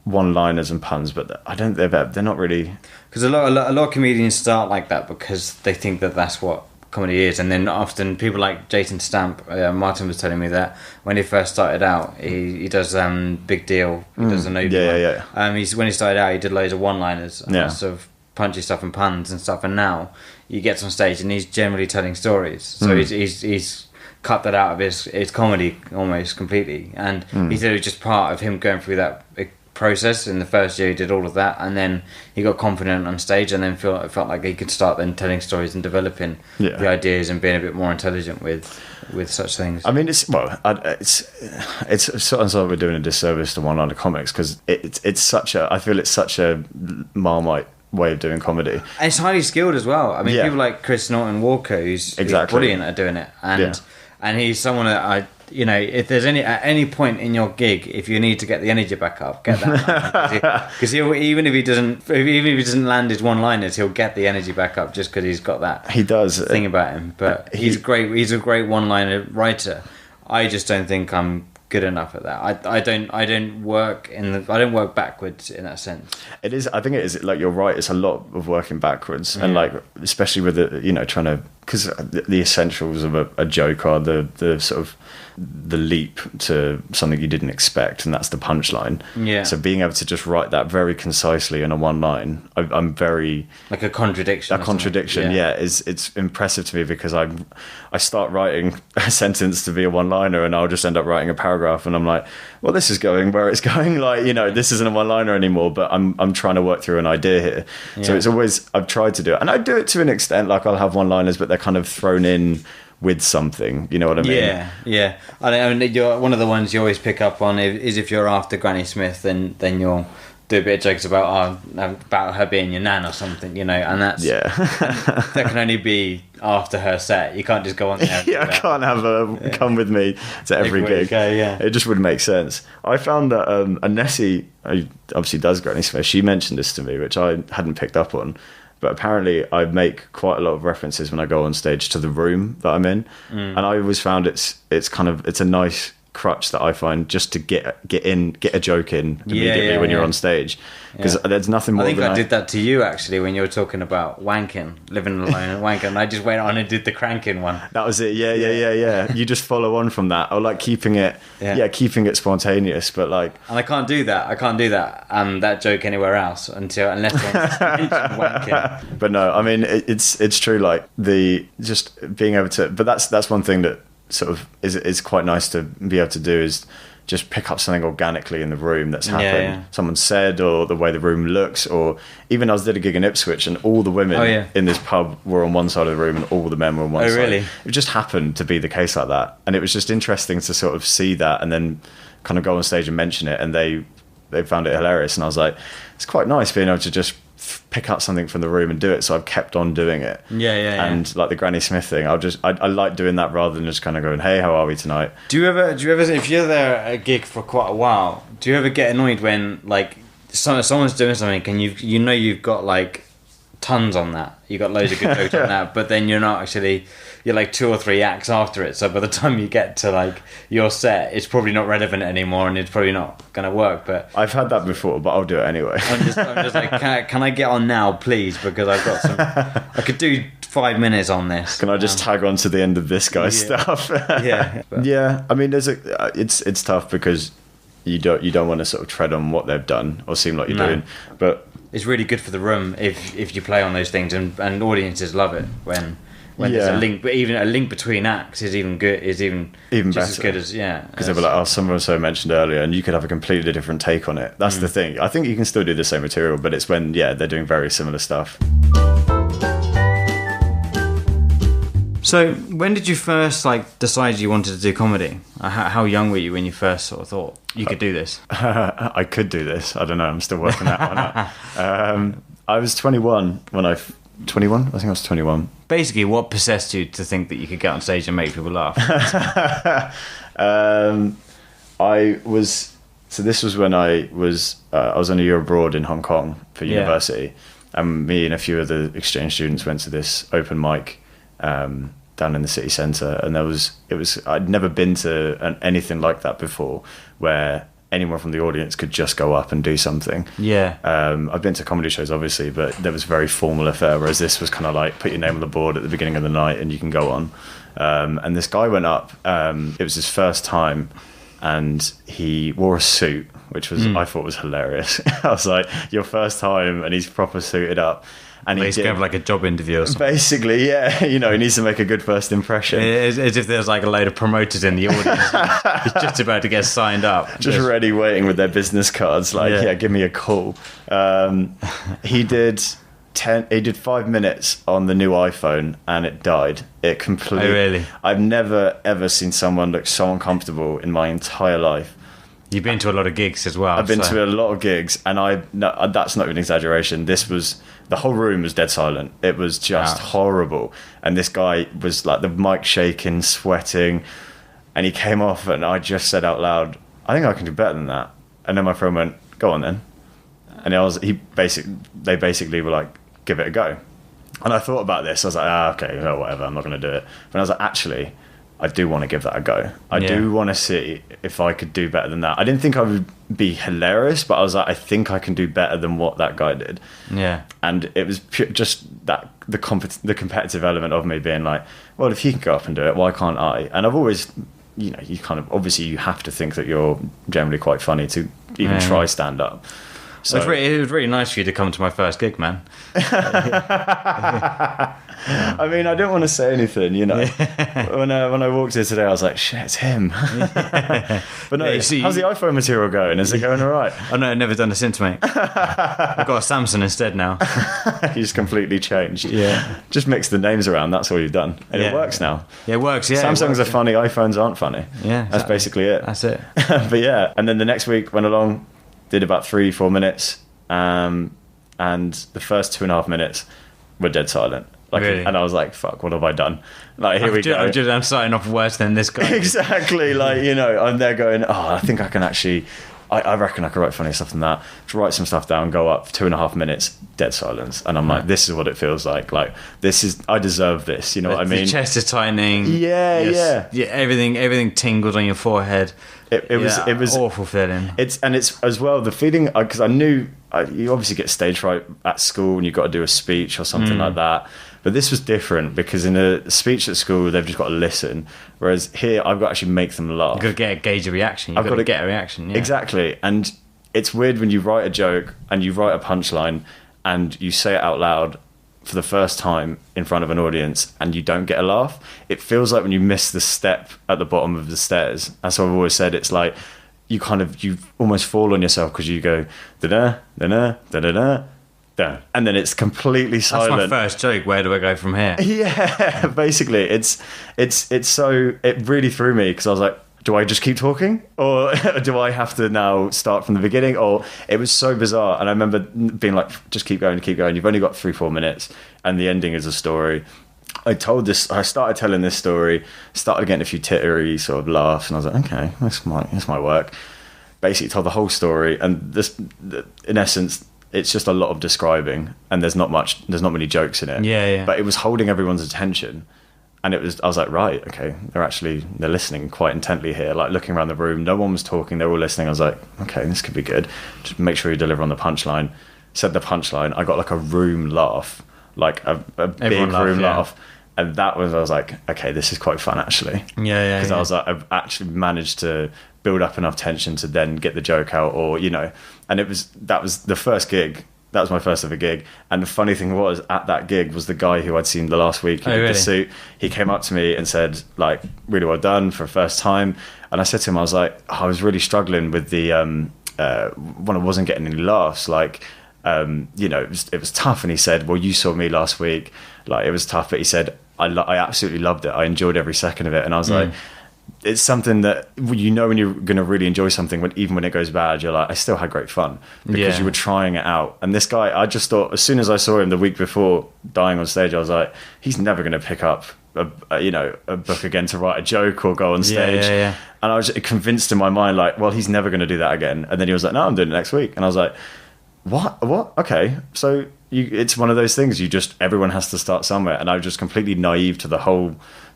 one-liners and puns, but they're not really. Because a lot of comedians start like that because they think that that's what comedy is, and then often people like Jason Stamp, Martin was telling me that when he first started out, he does Big Deal. He does an open one. When he started out, he did loads of one-liners, lots of punchy stuff and puns and stuff, and now he gets on stage and he's generally telling stories, so he's cut that out of his comedy almost completely, and he said it was just part of him going through that process. In the first year he did all of that, and then he got confident on stage, and then felt like he could start then telling stories and developing the ideas and being a bit more intelligent with such things. I mean, it's sort of we're doing a disservice to one-liner comics because it's such a Marmite way of doing comedy. And it's highly skilled as well. I mean, people like Chris Norton Walker, who's brilliant at doing it, and he's someone that if there's at any point in your gig, if you need to get the energy back up, get that, because even if he doesn't land his one-liners, he'll get the energy back up just because he's got that. He does thing about him, but he's great. He's a great one-liner writer. I just don't think I'm good enough at that. I don't work backwards in that sense. It is. I think it is. Like you're right. It's a lot of working backwards, and like especially with the trying to, because the essentials of a joke are the sort of the leap to something you didn't expect, and that's the punchline. Yeah. So being able to just write that very concisely in a one line, I'm very like a contradiction. It's impressive to me because I start writing a sentence to be a one liner, and I'll just end up writing a paragraph, and I'm like, well, this is going where it's going. Like this isn't a one liner anymore, but I'm trying to work through an idea here. Yeah. So it's always I've tried to do it, and I do it to an extent. Like I'll have one liners, but they're kind of thrown in with something, you know what I mean? Yeah. I mean, one of the ones you always pick up on is if you're after Granny Smith, then you'll do a bit of jokes about her being your nan or something, and that's that can only be after her set. You can't just go on there. I can't have come with me to every gig. It just wouldn't make sense. I found that and Nessie, who obviously does Granny Smith, she mentioned this to me, which I hadn't picked up on. But apparently I make quite a lot of references when I go on stage to the room that I'm in. And I always found it's a nice crutch that I find just to get a joke in immediately when you're on stage, because there's nothing more. I did that to you actually when you were talking about wanking, living alone and wanking, and I just went on and did the cranking one. That was it. Yeah. You just follow on from that. I like keeping it spontaneous, but like, and I can't do that joke anywhere else unless wanking. But no, I mean it's true, like the just being able to, but that's one thing that sort of is quite nice to be able to do, is just pick up something organically in the room that's happened. Someone said, or the way the room looks, or even I did a gig in Ipswich and all the women in this pub were on one side of the room and all the men were on one side. Really? It just happened to be the case like that, and it was just interesting to sort of see that and then kind of go on stage and mention it, and they found it hilarious, and I was like, it's quite nice being able to just pick up something from the room and do it. So I've kept on doing it. And like the Granny Smith thing, I like doing that rather than just kind of going, hey, how are we tonight? Do you ever if you're there at a gig for quite a while, do you ever get annoyed when like someone's doing something and you've got like tons on that, you got loads of good jokes on that, but then you're like 2 or 3 acts after it, so by the time you get to like your set, it's probably not relevant anymore and it's probably not gonna work. But I've had that before, but I'll do it anyway. I'm just like, can I get on now please, because I've got I could do 5 minutes on this. Can I just tag on to the end of this guy's stuff? Yeah, I mean it's tough because you don't want to sort of tread on what they've done or seem like you're doing, but it's really good for the room if you play on those things, and audiences love it when there's a link. But even a link between acts is even good. Is even just better. as good as because they were like, oh, someone so mentioned earlier, and you could have a completely different take on it. That's the thing. I think you can still do the same material, but it's when they're doing very similar stuff. So when did you first decide you wanted to do comedy? How young were you when you first sort of thought you could do this? I could do this. I don't know. I'm still working that one out. I was 21 when 21? I think I was 21. Basically, what possessed you to think that you could get on stage and make people laugh? So this was when I was on a year abroad in Hong Kong for university, and me and a few other exchange students went to this open mic down in the city centre, and I'd never been to anything like that before, where anyone from the audience could just go up and do something. I've been to comedy shows obviously, but there was a very formal affair, whereas this was kind of like put your name on the board at the beginning of the night and you can go on. And this guy went up, it was his first time, and he wore a suit, which was I thought was hilarious. I was like, your first time and he's proper suited up. And he's going to have like a job interview or something. Basically, yeah. He needs to make a good first impression. As if there's like a load of promoters in the audience. He's just about to get signed up. Just ready, waiting with their business cards. Give me a call. He did 5 minutes on the new iPhone and it died. It completely... Oh, really? I've never, ever seen someone look so uncomfortable in my entire life. You've been to a lot of gigs as well. I've been to a lot of gigs, and that's not an exaggeration. The whole room was dead silent. It was just horrible. And this guy was like, the mic shaking, sweating, and he came off, and I just said out loud, I think I can do better than that. And then my friend went, go on then. And they basically were like, give it a go. And I thought about this. I was like, okay, no, whatever, I'm not going to do it. But I was like, actually, I do want to give that a go. I do want to see if I could do better than that. I didn't think I would be hilarious, but I was like, I think I can do better than what that guy did. Yeah. And it was just that the competitive element of me being like, well, if he can go up and do it, why can't I? And I've always, you kind of, obviously you have to think that you're generally quite funny to even try stand up. So it was really nice for you to come to my first gig, man. I mean, I don't want to say anything, When I walked here today, I was like, shit, it's him. But no, how's the iPhone material going? Is it going all right? Oh, no, I've never done it since, mate. I've got a Samsung instead now. You just completely changed. Yeah. Just mix the names around, that's all you've done. And it works now. Yeah, it works, yeah. Samsungs are funny, iPhones aren't funny. Yeah. That's basically it. That's it. But yeah, and then the next week went along, did about 3-4 minutes, and the first 2.5 minutes were dead silent. Really? And I was like, fuck, what have I done? Here we go. I'm starting off worse than this guy. Exactly. I'm there going, I think I can actually, I reckon I could write funny stuff than that. To write some stuff down, go up 2.5 minutes, dead silence. And I'm like, this is what it feels like. I deserve this. You know what I mean? The chest is tightening. Yeah. Everything tingled on your forehead. It was awful feeling. It's as well the feeling, because I knew you obviously get stage fright at school and you've got to do a speech or something like that. But this was different because in a speech at school they've just got to listen, whereas here I've got to actually make them laugh. You've got to gauge a reaction. You've got to get a reaction. Yeah. Exactly, and it's weird when you write a joke and you write a punchline and you say it out loud for the first time in front of an audience and you don't get a laugh. It feels like when you miss the step at the bottom of the stairs. That's what I've always said. It's like you almost fall on yourself because you go da da da da da da. And then it's completely silent. That's my first joke. Where do I go from here? Yeah, basically, it really threw me because I was like, do I just keep talking, or do I have to now start from the beginning? Or it was so bizarre, and I remember being like, just keep going. You've only got 3-4 minutes, and the ending is a story. I started telling this story, started getting a few tittery sort of laughs, and I was like, okay, this might work. Basically, told the whole story, and in essence, it's just a lot of describing, and there's not many jokes in it. Yeah. But it was holding everyone's attention, and I was like, right, okay, they're listening quite intently here, like looking around the room. No one was talking, they were all listening. I was like, okay, this could be good. Just make sure you deliver on the punchline. Said the punchline. I got like a room laugh, like a big room laugh. And I was like, okay, this is quite fun actually. Yeah. Because I was like, I've actually managed to build up enough tension to then get the joke out, or and that was the first gig. that was my first ever gig. And the funny thing was, at that gig was the guy who I'd seen the last week who did the suit. He came up to me and said, like, really well done for a first time. And I said to him, I was like, I was really struggling with the when I wasn't getting any laughs, like, it was tough. And he said, well, you saw me last week, like, it was tough, but he said, I absolutely loved it. I enjoyed every second of it. And I was like, it's something that, when you're going to really enjoy something, even when it goes bad, you're like, I still had great fun because you were trying it out. And this guy, I just thought, as soon as I saw him the week before dying on stage, I was like, he's never going to pick up a book again to write a joke or go on stage. And I was convinced in my mind, like, well, he's never going to do that again. And then he was like, no, I'm doing it next week. And I was like, what? Okay. So it's one of those things, everyone has to start somewhere. And I was just completely naive to the whole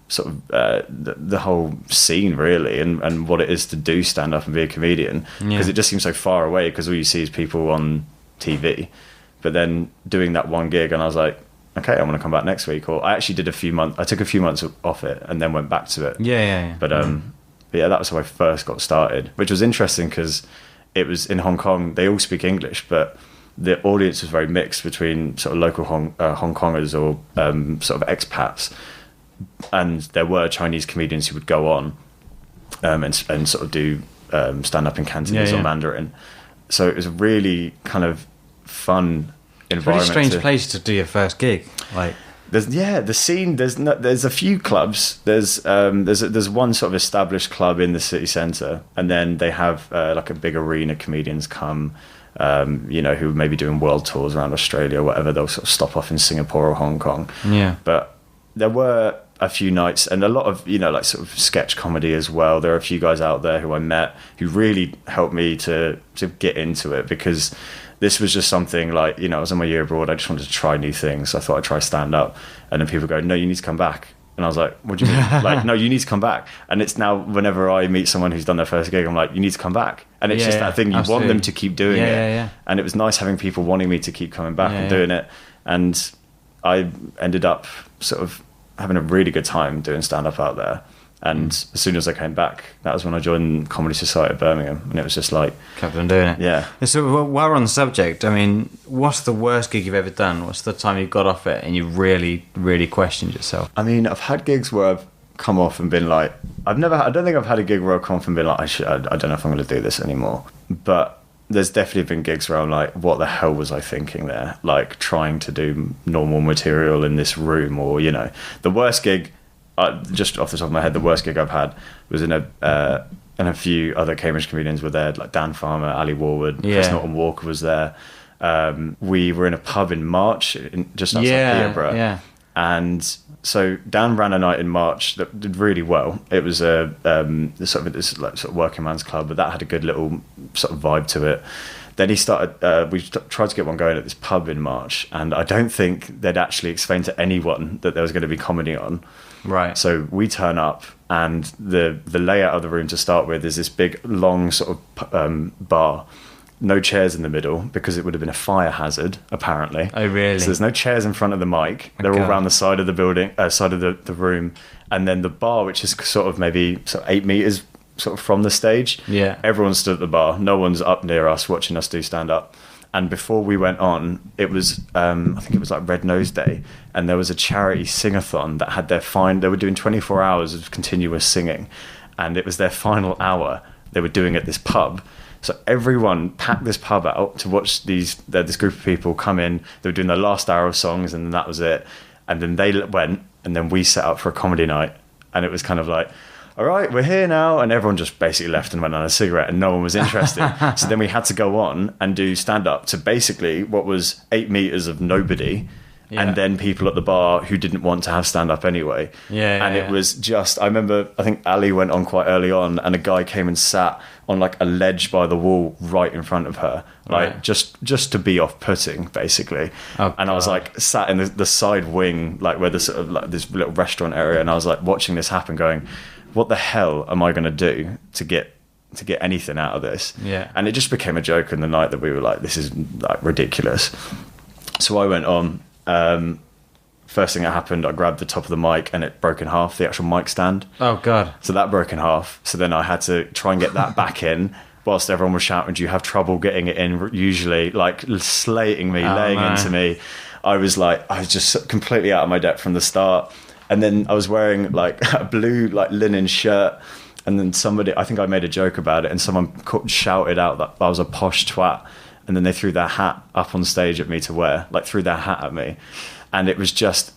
sort of the whole scene, really, and what it is to do stand up and be a comedian, because it just seems so far away, because all you see is people on TV. But then doing that one gig, and I was like, okay, I'm going to come back next week. Or I actually did I took a few months off it and then went back to it. But yeah, that was how I first got started, which was interesting because it was in Hong Kong. They all speak English, but the audience was very mixed between sort of local Hong Kongers or sort of expats, and there were Chinese comedians who would go on and sort of do stand up in Cantonese or Mandarin. So it was a really kind of fun environment. Pretty strange place to do your first gig. Like, the scene. There's a few clubs. There's one sort of established club in the city centre, and then they have like a big arena comedians come. Who may be doing world tours around Australia or whatever. They'll sort of stop off in Singapore or Hong Kong. Yeah. But there were a few nights and a lot of, like sort of sketch comedy as well. There are a few guys out there who I met who really helped me to get into it, because this was just something like, I was on my year abroad. I just wanted to try new things. So I thought I'd try stand up. And then people go, no, you need to come back. And I was like, what do you mean? Like, no, you need to come back. And it's now, whenever I meet someone who's done their first gig, I'm like, you need to come back. And it's just that thing, you want them to keep doing it. Yeah. And it was nice having people wanting me to keep coming back and doing it. And I ended up sort of having a really good time doing stand-up out there. And as soon as I came back, that was when I joined Comedy Society of Birmingham. And it was just like... kept on doing it. Yeah. So while we're on the subject, I mean, what's the worst gig you've ever done? What's the time you got off it and you really, really questioned yourself? I mean, I've had gigs where I've come off and been like... I don't think I've had a gig where I've come off and been like, I don't know if I'm going to do this anymore. But there's definitely been gigs where I'm like, what the hell was I thinking there? Like, trying to do normal material in this room, or, the worst gig... just off the top of my head, the worst gig I've had was in a few other Cambridge comedians were there, like Dan Farmer, Ali Warwood, Chris Norton Walker was there. We were in a pub in March, just outside Peterborough. And so Dan ran a night in March that did really well. It was a sort of working man's club, but that had a good little sort of vibe to it. Then he started, we tried to get one going at this pub in March, and I don't think they'd actually explained to anyone that there was going to be comedy on. Right. So we turn up, and the layout of the room to start with is this big, long sort of bar. No chairs in the middle, because it would have been a fire hazard, apparently. Oh, really? So there's no chairs in front of the mic. They're all around the side of the building, side of the room. And then the bar, which is sort of maybe 8 meters sort of from the stage. Yeah. Everyone stood at the bar. No one's up near us watching us do stand-up. And before we went on, it was, I think it was like Red Nose Day, and there was a charity sing-a-thon that had they were doing 24 hours of continuous singing, and it was their final hour they were doing at this pub. So everyone packed this pub out to watch this group of people come in. They were doing their last hour of songs, and then that was it. And then they went, and then we set up for a comedy night, and it was kind of like, all right, we're here now. And everyone just basically left and went on a cigarette, and no one was interested. So then we had to go on and do stand-up to basically what was 8 meters of nobody, and then people at the bar who didn't want to have stand-up anyway. It was just, I remember, I think Ali went on quite early on, and a guy came and sat on like a ledge by the wall right in front of her, like just to be off-putting, basically. And I was like sat in the side wing, like where there's sort of like this little restaurant area, and I was like watching this happen going, what the hell am I going to do to get anything out of this? And it just became a joke in the night that we were like, this is like ridiculous. So I went on. First thing that happened, I grabbed the top of the mic and it broke in half, the actual mic stand. Oh God. So that broke in half. So then I had to try and get that back in. whilst everyone was shouting, do you have trouble getting it in? Usually, like slating me, laying into me. I was just completely out of my depth from the start. And then I was wearing like a blue like linen shirt. And then I think I made a joke about it, and someone shouted out that I was a posh twat. And then they threw their hat up on stage at me to wear, like threw their hat at me. And it was just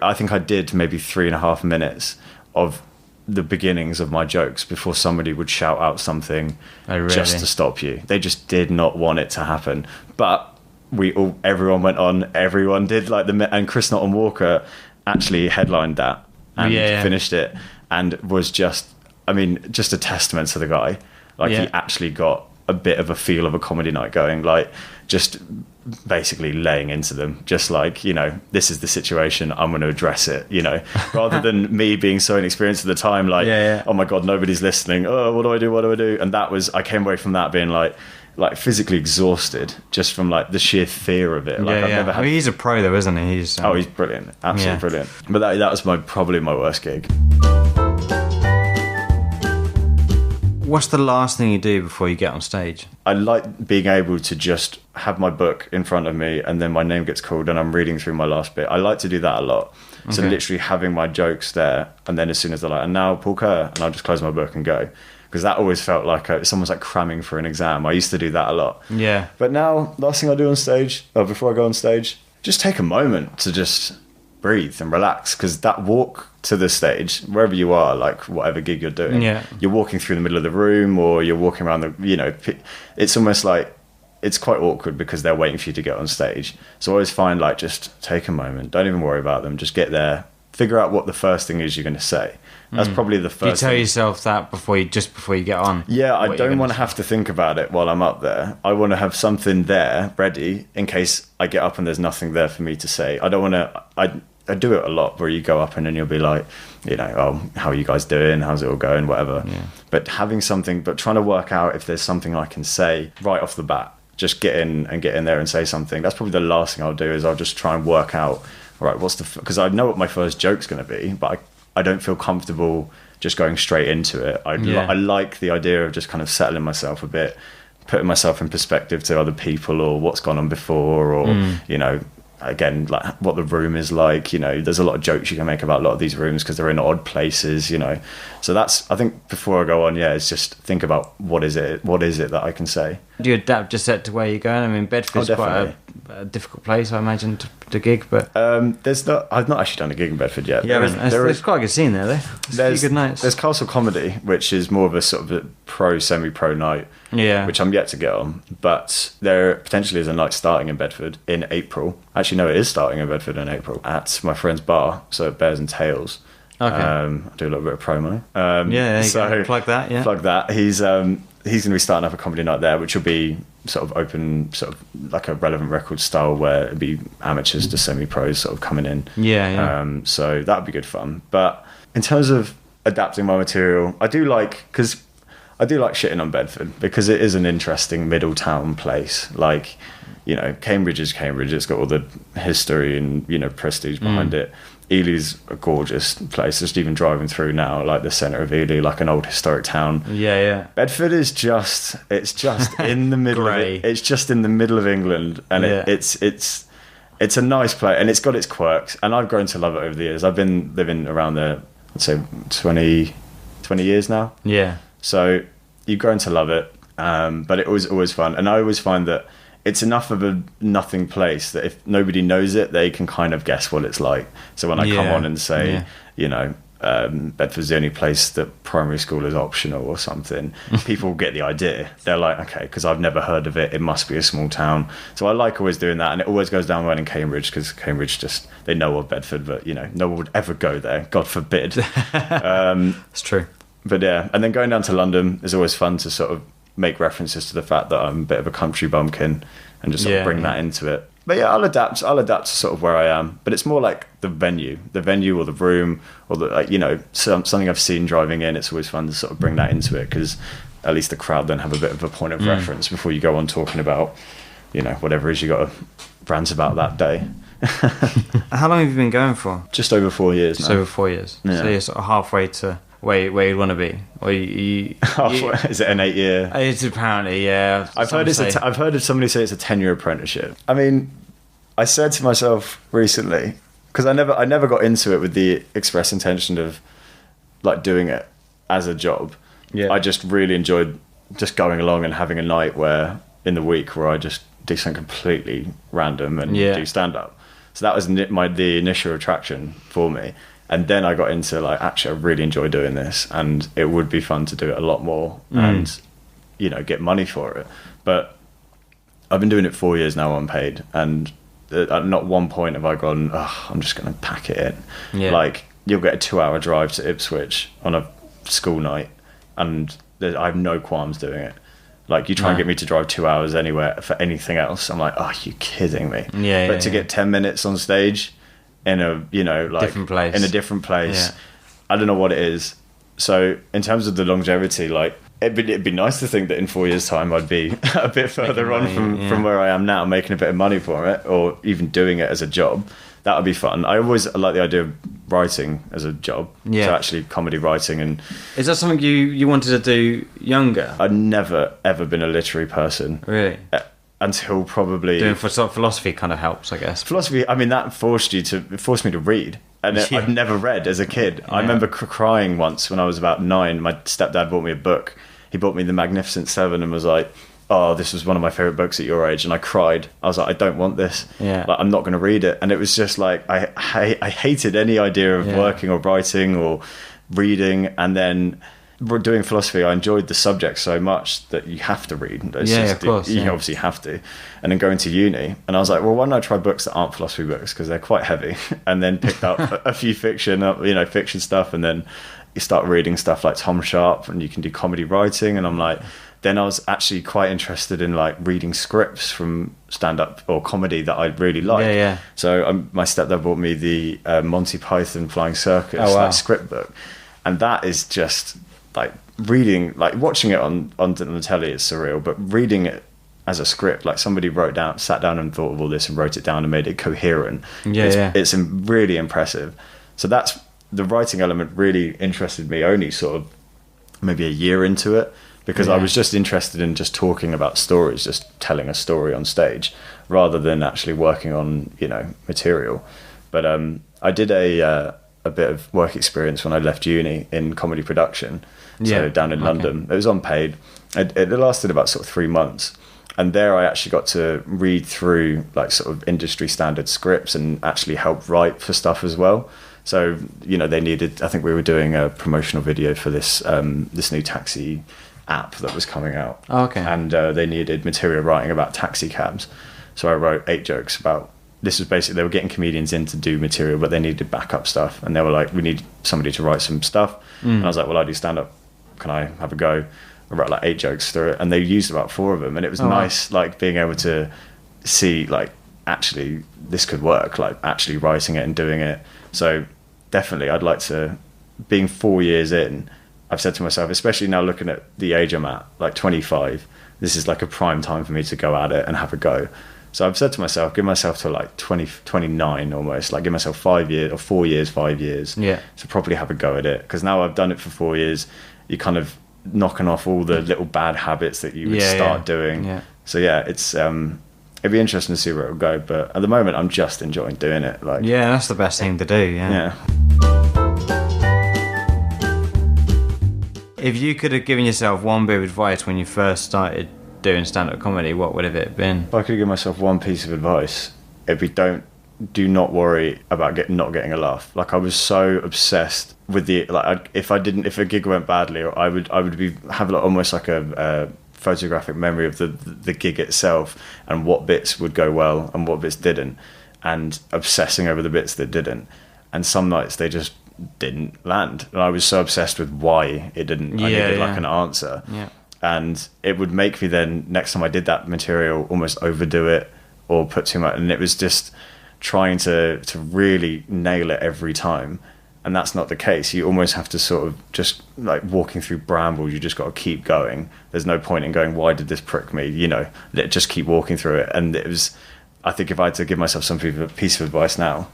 I think I did maybe 3.5 minutes of the beginnings of my jokes before somebody would shout out something just to stop you. They just did not want it to happen. But everyone went on, everyone did, like and Chris Norton Walker actually headlined that and finished it, and was just a testament to the guy. Like he actually got a bit of a feel of a comedy night going, like just basically laying into them, just like, this is the situation, I'm going to address it, rather than me being so inexperienced at the time, like, oh my God, nobody's listening, oh, what do I do? And I came away from that being like physically exhausted just from like the sheer fear of it. Like I've never had... he's a pro though, isn't he? He's brilliant, absolutely brilliant. But that was probably my worst gig. What's the last thing you do before you get on stage? I like being able to just have my book in front of me, and then my name gets called and I'm reading through my last bit. I like to do that a lot. Okay. So literally having my jokes there, and then as soon as they're like, and now Paul Kerr, and I'll just close my book and go. Because that always felt like someone's like cramming for an exam. I used to do that a lot. Yeah. But now, last thing I do on stage, before I go on stage, just take a moment to just breathe and relax, because that walk to the stage, wherever you are, like whatever gig you're doing, you're walking through the middle of the room, or you're walking around it's almost like it's quite awkward because they're waiting for you to get on stage. So I always find like, just take a moment, don't even worry about them, just get there, figure out what the first thing is you're going to say. That's probably the first. You tell yourself that before you get on. Yeah, I don't want to have to think about it while I'm up there. I want to have something there ready in case I get up and there's nothing there for me to say. I don't want to. I do it a lot where you go up and then you'll be like, oh, how are you guys doing? How's it all going? Whatever. Yeah. But having something, trying to work out if there's something I can say right off the bat. Just get in there and say something. That's probably the last thing I'll do, is I'll just try and work out, all right, because I know what my first joke's going to be, but I don't feel comfortable just going straight into it. I like the idea of just kind of settling myself a bit, putting myself in perspective to other people, or what's gone on before, or, again, like what the room is like. There's a lot of jokes you can make about a lot of these rooms because they're in odd places, So that's, I think, before I go on, it's just think about what is it that I can say. Do you adapt just set to where you're going? I mean, Bedford's quite a difficult place, I imagine, to gig, but... I've not actually done a gig in Bedford yet. Yeah, there's quite a good scene there, though. There's a few good nights. There's Castle Comedy, which is more of a sort of a semi-pro night, which I'm yet to get on. But there potentially is a night starting in Bedford in April. Actually, no, it is starting in Bedford in April at my friend's bar, so at Bears and Tails. Okay. I do a little bit of promo. So plug that. Yeah, plug that. He's going to be starting up a comedy night there, which will be sort of open, sort of like a Relevant Records style, where it'd be amateurs to semi-pros sort of coming in. So that would be good fun. But in terms of adapting my material, I do like shitting on Bedford because it is an interesting middle town place. Like, Cambridge is Cambridge. It's got all the history and prestige behind it. Ely's a gorgeous place. Just even driving through now, like the centre of Ely, like an old historic town. Bedford is just in the middle of it. It's just in the middle of England, and it's a nice place, and it's got its quirks, and I've grown to love it over the years. I've been living around there, I'd say 20 years now. So you've grown to love it, but it was always fun, and I always find that it's enough of a nothing place that if nobody knows it, they can kind of guess what it's like. So when I come on and say, Bedford's the only place that primary school is optional or something, people get the idea. They're like, okay, because I've never heard of it, it must be a small town. So I like always doing that, and it always goes down well in Cambridge, because Cambridge they know of Bedford, but no one would ever go there, God forbid. It's true. But and then going down to London is always fun to sort of make references to the fact that I'm a bit of a country bumpkin, and just sort of bring that into it. But I'll adapt to sort of where I am. But it's more like the venue or the room, or the something I've seen driving in. It's always fun to sort of bring that into it, because at least the crowd then have a bit of a point of reference before you go on talking about whatever it is you got to rant about that day. How long have you been going for? Just over 4 years now. Just over 4 years. Yeah. So you're sort of halfway to where you'd want to be, or Is it an 8-year? It's apparently, yeah. I've heard of somebody say it's a 10-year apprenticeship. I mean, I said to myself recently, because I never got into it with the express intention of like doing it as a job. Yeah. I just really enjoyed just going along and having a night where in the week where I just do something completely random and do stand up. So that was the initial attraction for me. And then I got into like, actually, I really enjoy doing this, and it would be fun to do it a lot more and, you know, get money for it. But I've been doing it 4 years now unpaid, and at not one point have I gone, oh, I'm just going to pack it in. Yeah. Like, you'll get a 2-hour drive to Ipswich on a school night, and I have no qualms doing it. Like, you try and get me to drive 2 hours anywhere for anything else, I'm like, oh, are you kidding me? Yeah. But to get 10 minutes on stage in a, you know, like different place. In a different place, I don't know what it is. So in terms of the longevity, like it'd be nice to think that in 4 years' time I'd be a bit further on from where I am now, making a bit of money for it, or even doing it as a job. That would be fun. I always like the idea of writing as a job. Yeah. So actually comedy writing. And is that something you wanted to do younger? I'd never ever been a literary person. Really? Until probably doing philosophy kind of helps, I guess. Philosophy, I mean, that forced me to read, and I've never read as a kid. Yeah. I remember crying once when I was about 9. My stepdad bought me a book. He bought me The Magnificent Seven and was like, "Oh, this was one of my favorite books at your age," and I cried. I was like, "I don't want this. Yeah, like, I'm not going to read it." And it was just like I hated any idea of working or writing or reading, and then doing philosophy, I enjoyed the subject so much that you have to read. Of course. You obviously have to. And then going to uni, and I was like, well, why don't I try books that aren't philosophy books, because they're quite heavy. And then picked up a few fiction stuff, and then you start reading stuff like Tom Sharp, and you can do comedy writing. And I'm like, then I was actually quite interested in like reading scripts from stand-up or comedy that I really like. Yeah. So my stepdad bought me the Monty Python Flying Circus like script book, and that is just like reading, like watching it on the telly is surreal, but reading it as a script, like somebody sat down and thought of all this and wrote it down and made it coherent. It's really impressive. So that's the writing element really interested me only sort of maybe a year into it, because I was just interested in just talking about stories, just telling a story on stage rather than actually working on, you know, material. But I did a bit of work experience when I left uni in comedy production. So down in London, it was unpaid. It lasted about sort of 3 months, and there I actually got to read through like sort of industry standard scripts and actually help write for stuff as well. So, you know, they needed, I think we were doing a promotional video for this new taxi app that was coming out. And they needed material writing about taxi cabs. So I wrote 8 jokes about, this was basically, they were getting comedians in to do material, but they needed backup stuff, and they were like, we need somebody to write some stuff. And I was like, well, I do stand up, can I have a go? I wrote like 8 jokes through it, and they used about 4 of them, and it was nice, like being able to see like actually this could work, like actually writing it and doing it. So definitely I'd like to, being 4 years in, I've said to myself, especially now looking at the age I'm at, like 25, this is like a prime time for me to go at it and have a go. So I've said to myself, give myself to like 29 almost, like give myself 5 years or 4 years, 5 years to probably have a go at it. Because now I've done it for 4 years, you're kind of knocking off all the little bad habits that you would start doing. So it's it'd be interesting to see where it'll go. But at the moment, I'm just enjoying doing it. Like, that's the best thing to do. If you could have given yourself one bit of advice when you first started doing stand-up comedy, what would have it been? If I could give myself one piece of advice, it'd be do not worry about not getting a laugh. Like, I was so obsessed with the, like, if a gig went badly, or I would have like almost like a photographic memory of the gig itself and what bits would go well and what bits didn't, and obsessing over the bits that didn't. And some nights they just didn't land, and I was so obsessed with why it didn't. I needed like an answer. And it would make me then, next time I did that material, almost overdo it or put too much. And it was just trying to really nail it every time. And that's not the case. You almost have to sort of just like walking through brambles. You just got to keep going. There's no point in going, why did this prick me? You know, just keep walking through it. And it was, I think if I had to give myself some piece of advice now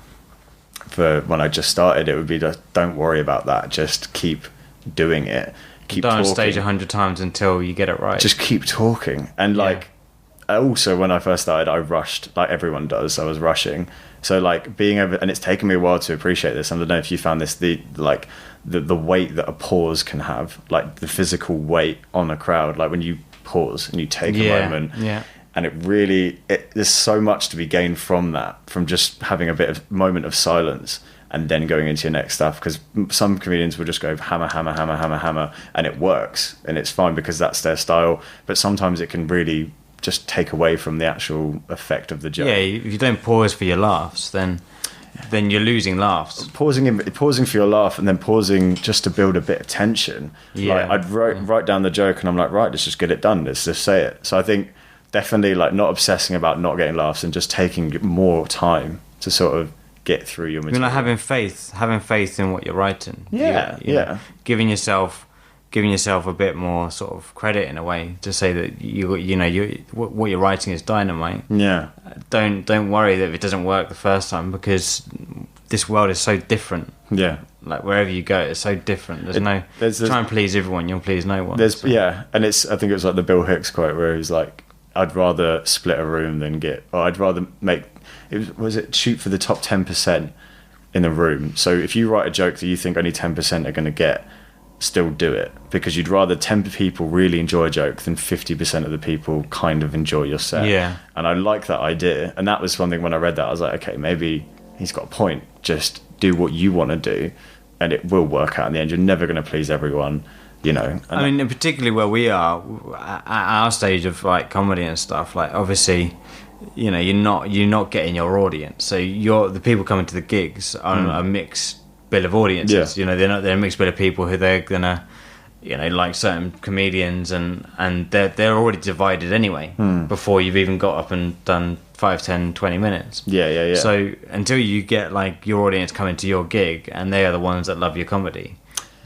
for when I just started, it would be just, don't worry about that. Just keep doing it. Keep Go on talking. stage 100 times until you get it right. Just keep talking. And like, also when I first started, I rushed, like everyone does. I was rushing. So like being able, and it's taken me a while to appreciate this. I don't know if you found this, the weight that a pause can have, like the physical weight on a crowd, like when you pause and you take a moment. Yeah. And there's so much to be gained from that, from just having a bit of moment of silence and then going into your next stuff. Because some comedians will just go hammer, hammer, hammer, hammer, hammer, and it works and it's fine because that's their style. But sometimes it can really just take away from the actual effect of the joke. Yeah, if you don't pause for your laughs, then you're losing laughs. Pausing for your laugh and then pausing just to build a bit of tension. Yeah. Like I'd write down the joke and I'm like, right, let's just get it done. Let's just say it. So I think definitely like not obsessing about not getting laughs and just taking more time to sort of get through your material. Like having faith in what you're writing. Yeah, you know, giving yourself a bit more sort of credit in a way to say that what you're writing is dynamite. Yeah. Don't worry that if it doesn't work the first time, because this world is so different. Yeah. Like wherever you go, it's so different. There's try and please everyone, you'll please no one. Yeah, and I think it was like the Bill Hicks quote where he was like, I'd rather split a room than I'd rather shoot for the top 10% in the room. So if you write a joke that you think only 10% are going to get, still do it, because you'd rather 10 people really enjoy a joke than 50% of the people kind of enjoy your set. Yeah. And I like that idea. And that was something when I read that, I was like, okay, maybe he's got a point. Just do what you want to do and it will work out in the end. You're never going to please everyone. You know, I mean, particularly where we are at our stage of like comedy and stuff, like obviously, you know, you're not getting your audience. So the people coming to the gigs are a mixed bill of audiences. Yeah. You know, they're a mixed bill of people who they're gonna, you know, like certain comedians and they're already divided anyway before you've even got up and done 5, 10, 20 minutes. Yeah. So until you get like your audience coming to your gig and they are the ones that love your comedy.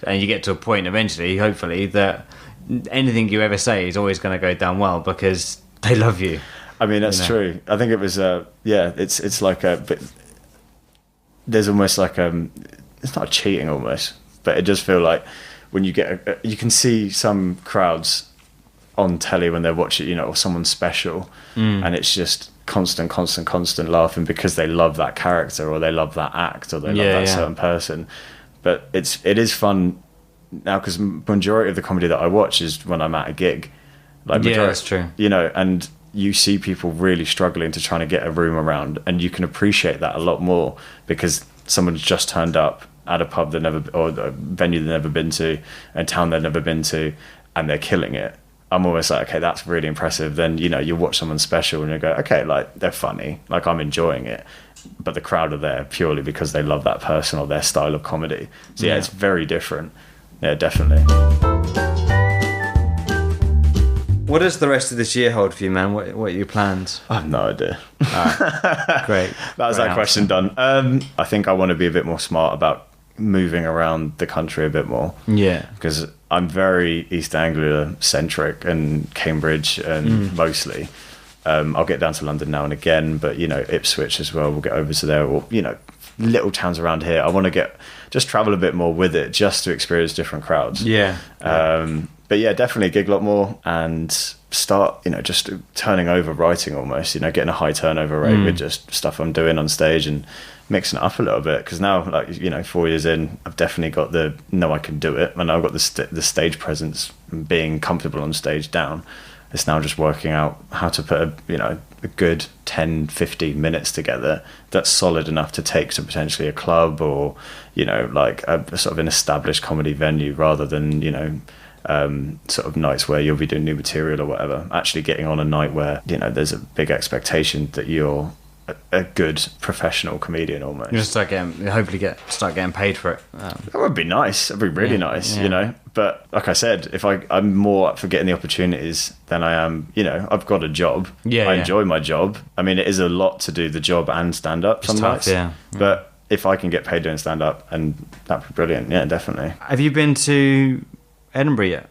And you get to a point eventually, hopefully, that anything you ever say is always going to go down well because they love you. I mean, that's true. I think it was, it's like there's almost like, it's not cheating almost, but it does feel like when you get, you can see some crowds on telly when they're watching, you know, or someone's special, and it's just constant laughing because they love that character or they love that act or they love that certain person. But it is fun now because majority of the comedy that I watch is when I'm at a gig. Like that's true. You know, and you see people really struggling to trying to get a room around, and you can appreciate that a lot more because someone's just turned up at a pub or a venue they've never been to, a town they've never been to, and they're killing it. I'm almost like, okay, that's really impressive. Then, you know, you watch someone special and you go, okay, like they're funny, like I'm enjoying it. But the crowd are there purely because they love that person or their style of comedy. So it's very different. Yeah, definitely. What does the rest of this year hold for you, man? What are your plans? I have no idea. Great. That was that question done. I think I want to be a bit more smart about moving around the country a bit more. Yeah. Because I'm very East Anglia centric and Cambridge and mostly. I'll get down to London now and again, but you know, Ipswich as well. We'll get over to there, or you know, little towns around here. I want to just travel a bit more with it, just to experience different crowds. Yeah. But yeah, definitely gig a lot more and start, you know, just turning over writing almost. You know, getting a high turnover rate with just stuff I'm doing on stage and mixing it up a little bit. Because now, like you know, 4 years in, I've definitely got I can do it, and I've got the stage presence, and being comfortable on stage down. It's now just working out how to put a good 10, 15 minutes together that's solid enough to take to potentially a club or, you know, like a sort of an established comedy venue rather than, you know, sort of nights where you'll be doing new material or whatever. Actually getting on a night where, you know, there's a big expectation that you're a good professional comedian almost. You just start getting paid for it. That would be nice. That'd be really nice, you know. But like I said, if I'm more up for getting the opportunities than I am, you know, I've got a job. I enjoy my job. I mean, it is a lot to do the job and stand up some nights. But if I can get paid doing stand up, and that'd be brilliant. Yeah, definitely. Have you been to Edinburgh yet?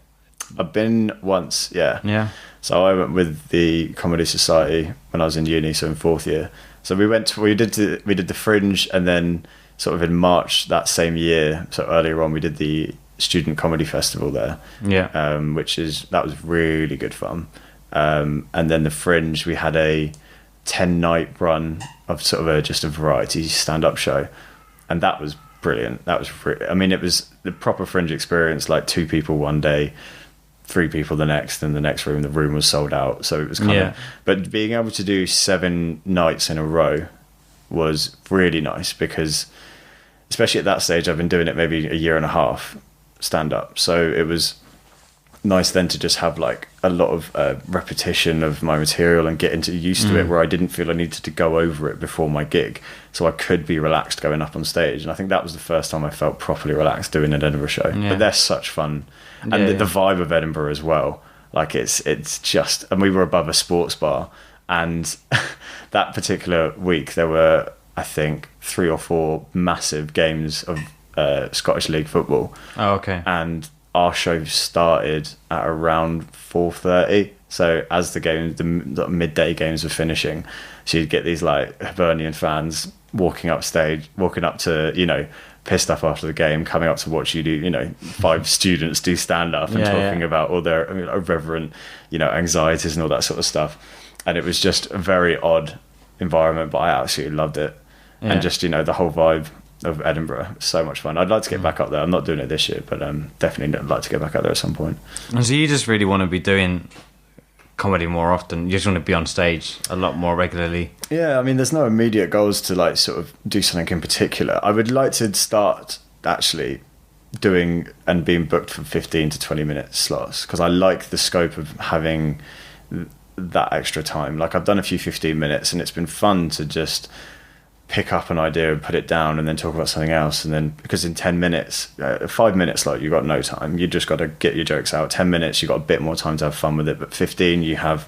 I've been once. Yeah. Yeah. So I went with the Comedy Society when I was in uni, so in 4th year. So we did the Fringe, and then sort of in March that same year, so earlier on, we did the student comedy festival there. Yeah. That was really good fun. And then the Fringe, we had a 10-night run of sort of just a variety stand-up show, and that was brilliant. That was I mean, it was the proper Fringe experience, like 2 people one day, 3 people the next, and the next room, the room was sold out. So it was kind of, but being able to do 7 nights in a row was really nice, because especially at that stage, I've been doing it maybe a year and a half stand up. So it was nice then to just have like a lot of repetition of my material and get used to it, where I didn't feel I needed to go over it before my gig, so I could be relaxed going up on stage. And I think that was the first time I felt properly relaxed doing an Edinburgh show. But they're such fun, and the vibe of Edinburgh as well, like it's just, and we were above a sports bar, and that particular week there were, I think, 3 or 4 massive games of Scottish League football. Oh, okay. And our show started at around 4:30. So as the midday games were finishing, so you'd get these like Hibernian fans walking up to, you know, pissed off after the game, coming up to watch you do, you know, 5 students do stand up and talking about all their irreverent, you know, anxieties and all that sort of stuff. And it was just a very odd environment, but I absolutely loved it. And just, you know, the whole vibe of Edinburgh, so much fun. I'd like to get back up there. I'm not doing it this year, but definitely I'd like to get back up there at some point. And so you just really want to be doing comedy more often? You just want to be on stage a lot more regularly? Yeah, I mean, there's no immediate goals to like sort of do something in particular. I would like to start actually doing and being booked for 15 to 20 minute slots, because I like the scope of having that extra time. Like, I've done a few 15 minutes and it's been fun to just pick up an idea and put it down and then talk about something else. And then, because in 10 minutes, 5 minutes, like, you've got no time. You just got to get your jokes out. 10 minutes, you've got a bit more time to have fun with it. But 15, you have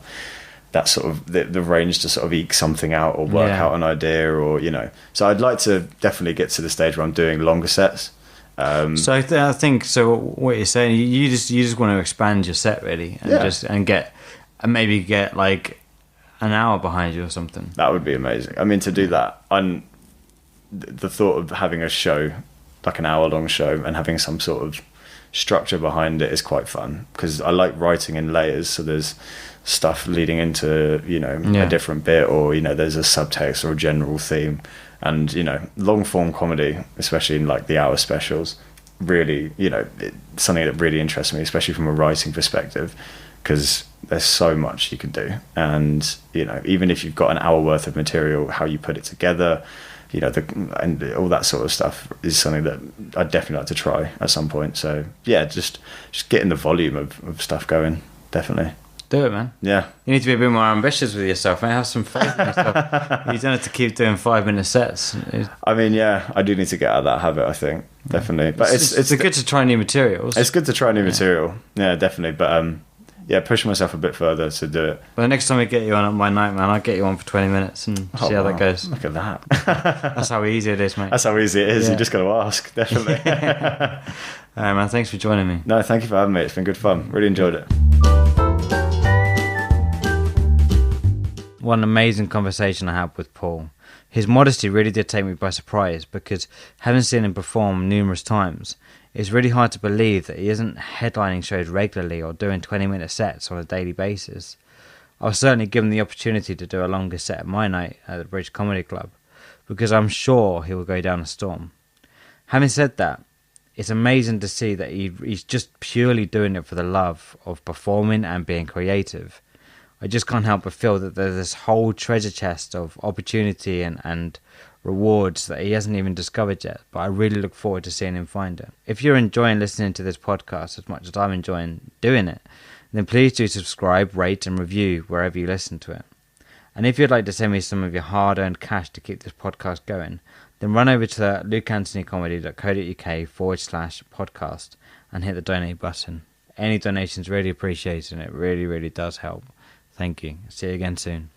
that sort of the range to sort of eke something out or work out an idea, or, you know. So I'd like to definitely get to the stage where I'm doing longer sets. So I think, so what you're saying, you just want to expand your set really, and maybe get like an hour behind you or something. That would be amazing. I mean, to do that, the thought of having a show, like an hour-long show, and having some sort of structure behind it is quite fun, because I like writing in layers. So there's stuff leading into, you know, a different bit, or, you know, there's a subtext or a general theme. And, you know, long-form comedy, especially in like the hour specials, really, you know, it's something that really interests me, especially from a writing perspective, because there's so much you can do. And, you know, even if you've got an hour worth of material, how you put it together, you know, and all that sort of stuff is something that I'd definitely like to try at some point. So yeah, just getting the volume of stuff going, definitely. Do it, man. Yeah. You need to be a bit more ambitious with yourself, man. Have some faith in yourself. You don't have to keep doing 5-minute sets. I mean, yeah, I do need to get out of that habit, I think. Definitely. But it's good to try new materials. It's good to try new material. Yeah, definitely. But pushing myself a bit further to do it. But the next time we get you on at my night, man, I'll get you on for 20 minutes and see how that goes. Look at that. That's how easy it is, mate. That's how easy it is. You just got to ask, definitely. Man, thanks for joining me. No, thank you for having me. It's been good fun. Really enjoyed it. What an amazing conversation I had with Paul. His modesty really did take me by surprise, because having seen him perform numerous times, it's really hard to believe that he isn't headlining shows regularly or doing 20-minute sets on a daily basis. I was certainly given the opportunity to do a longer set at my night at the Bridge Comedy Club, because I'm sure he will go down a storm. Having said that, it's amazing to see that he's just purely doing it for the love of performing and being creative. I just can't help but feel that there's this whole treasure chest of opportunity and rewards that he hasn't even discovered yet, but I really look forward to seeing him find it. If you're enjoying listening to this podcast as much as I'm enjoying doing it, then please do subscribe, rate and review wherever you listen to it. And if you'd like to send me some of your hard-earned cash to keep this podcast going, then run over to lukeanthonycomedy.co.uk/podcast and hit the donate button. Any donations really appreciated, and it really, really does help. Thank you. See you again soon.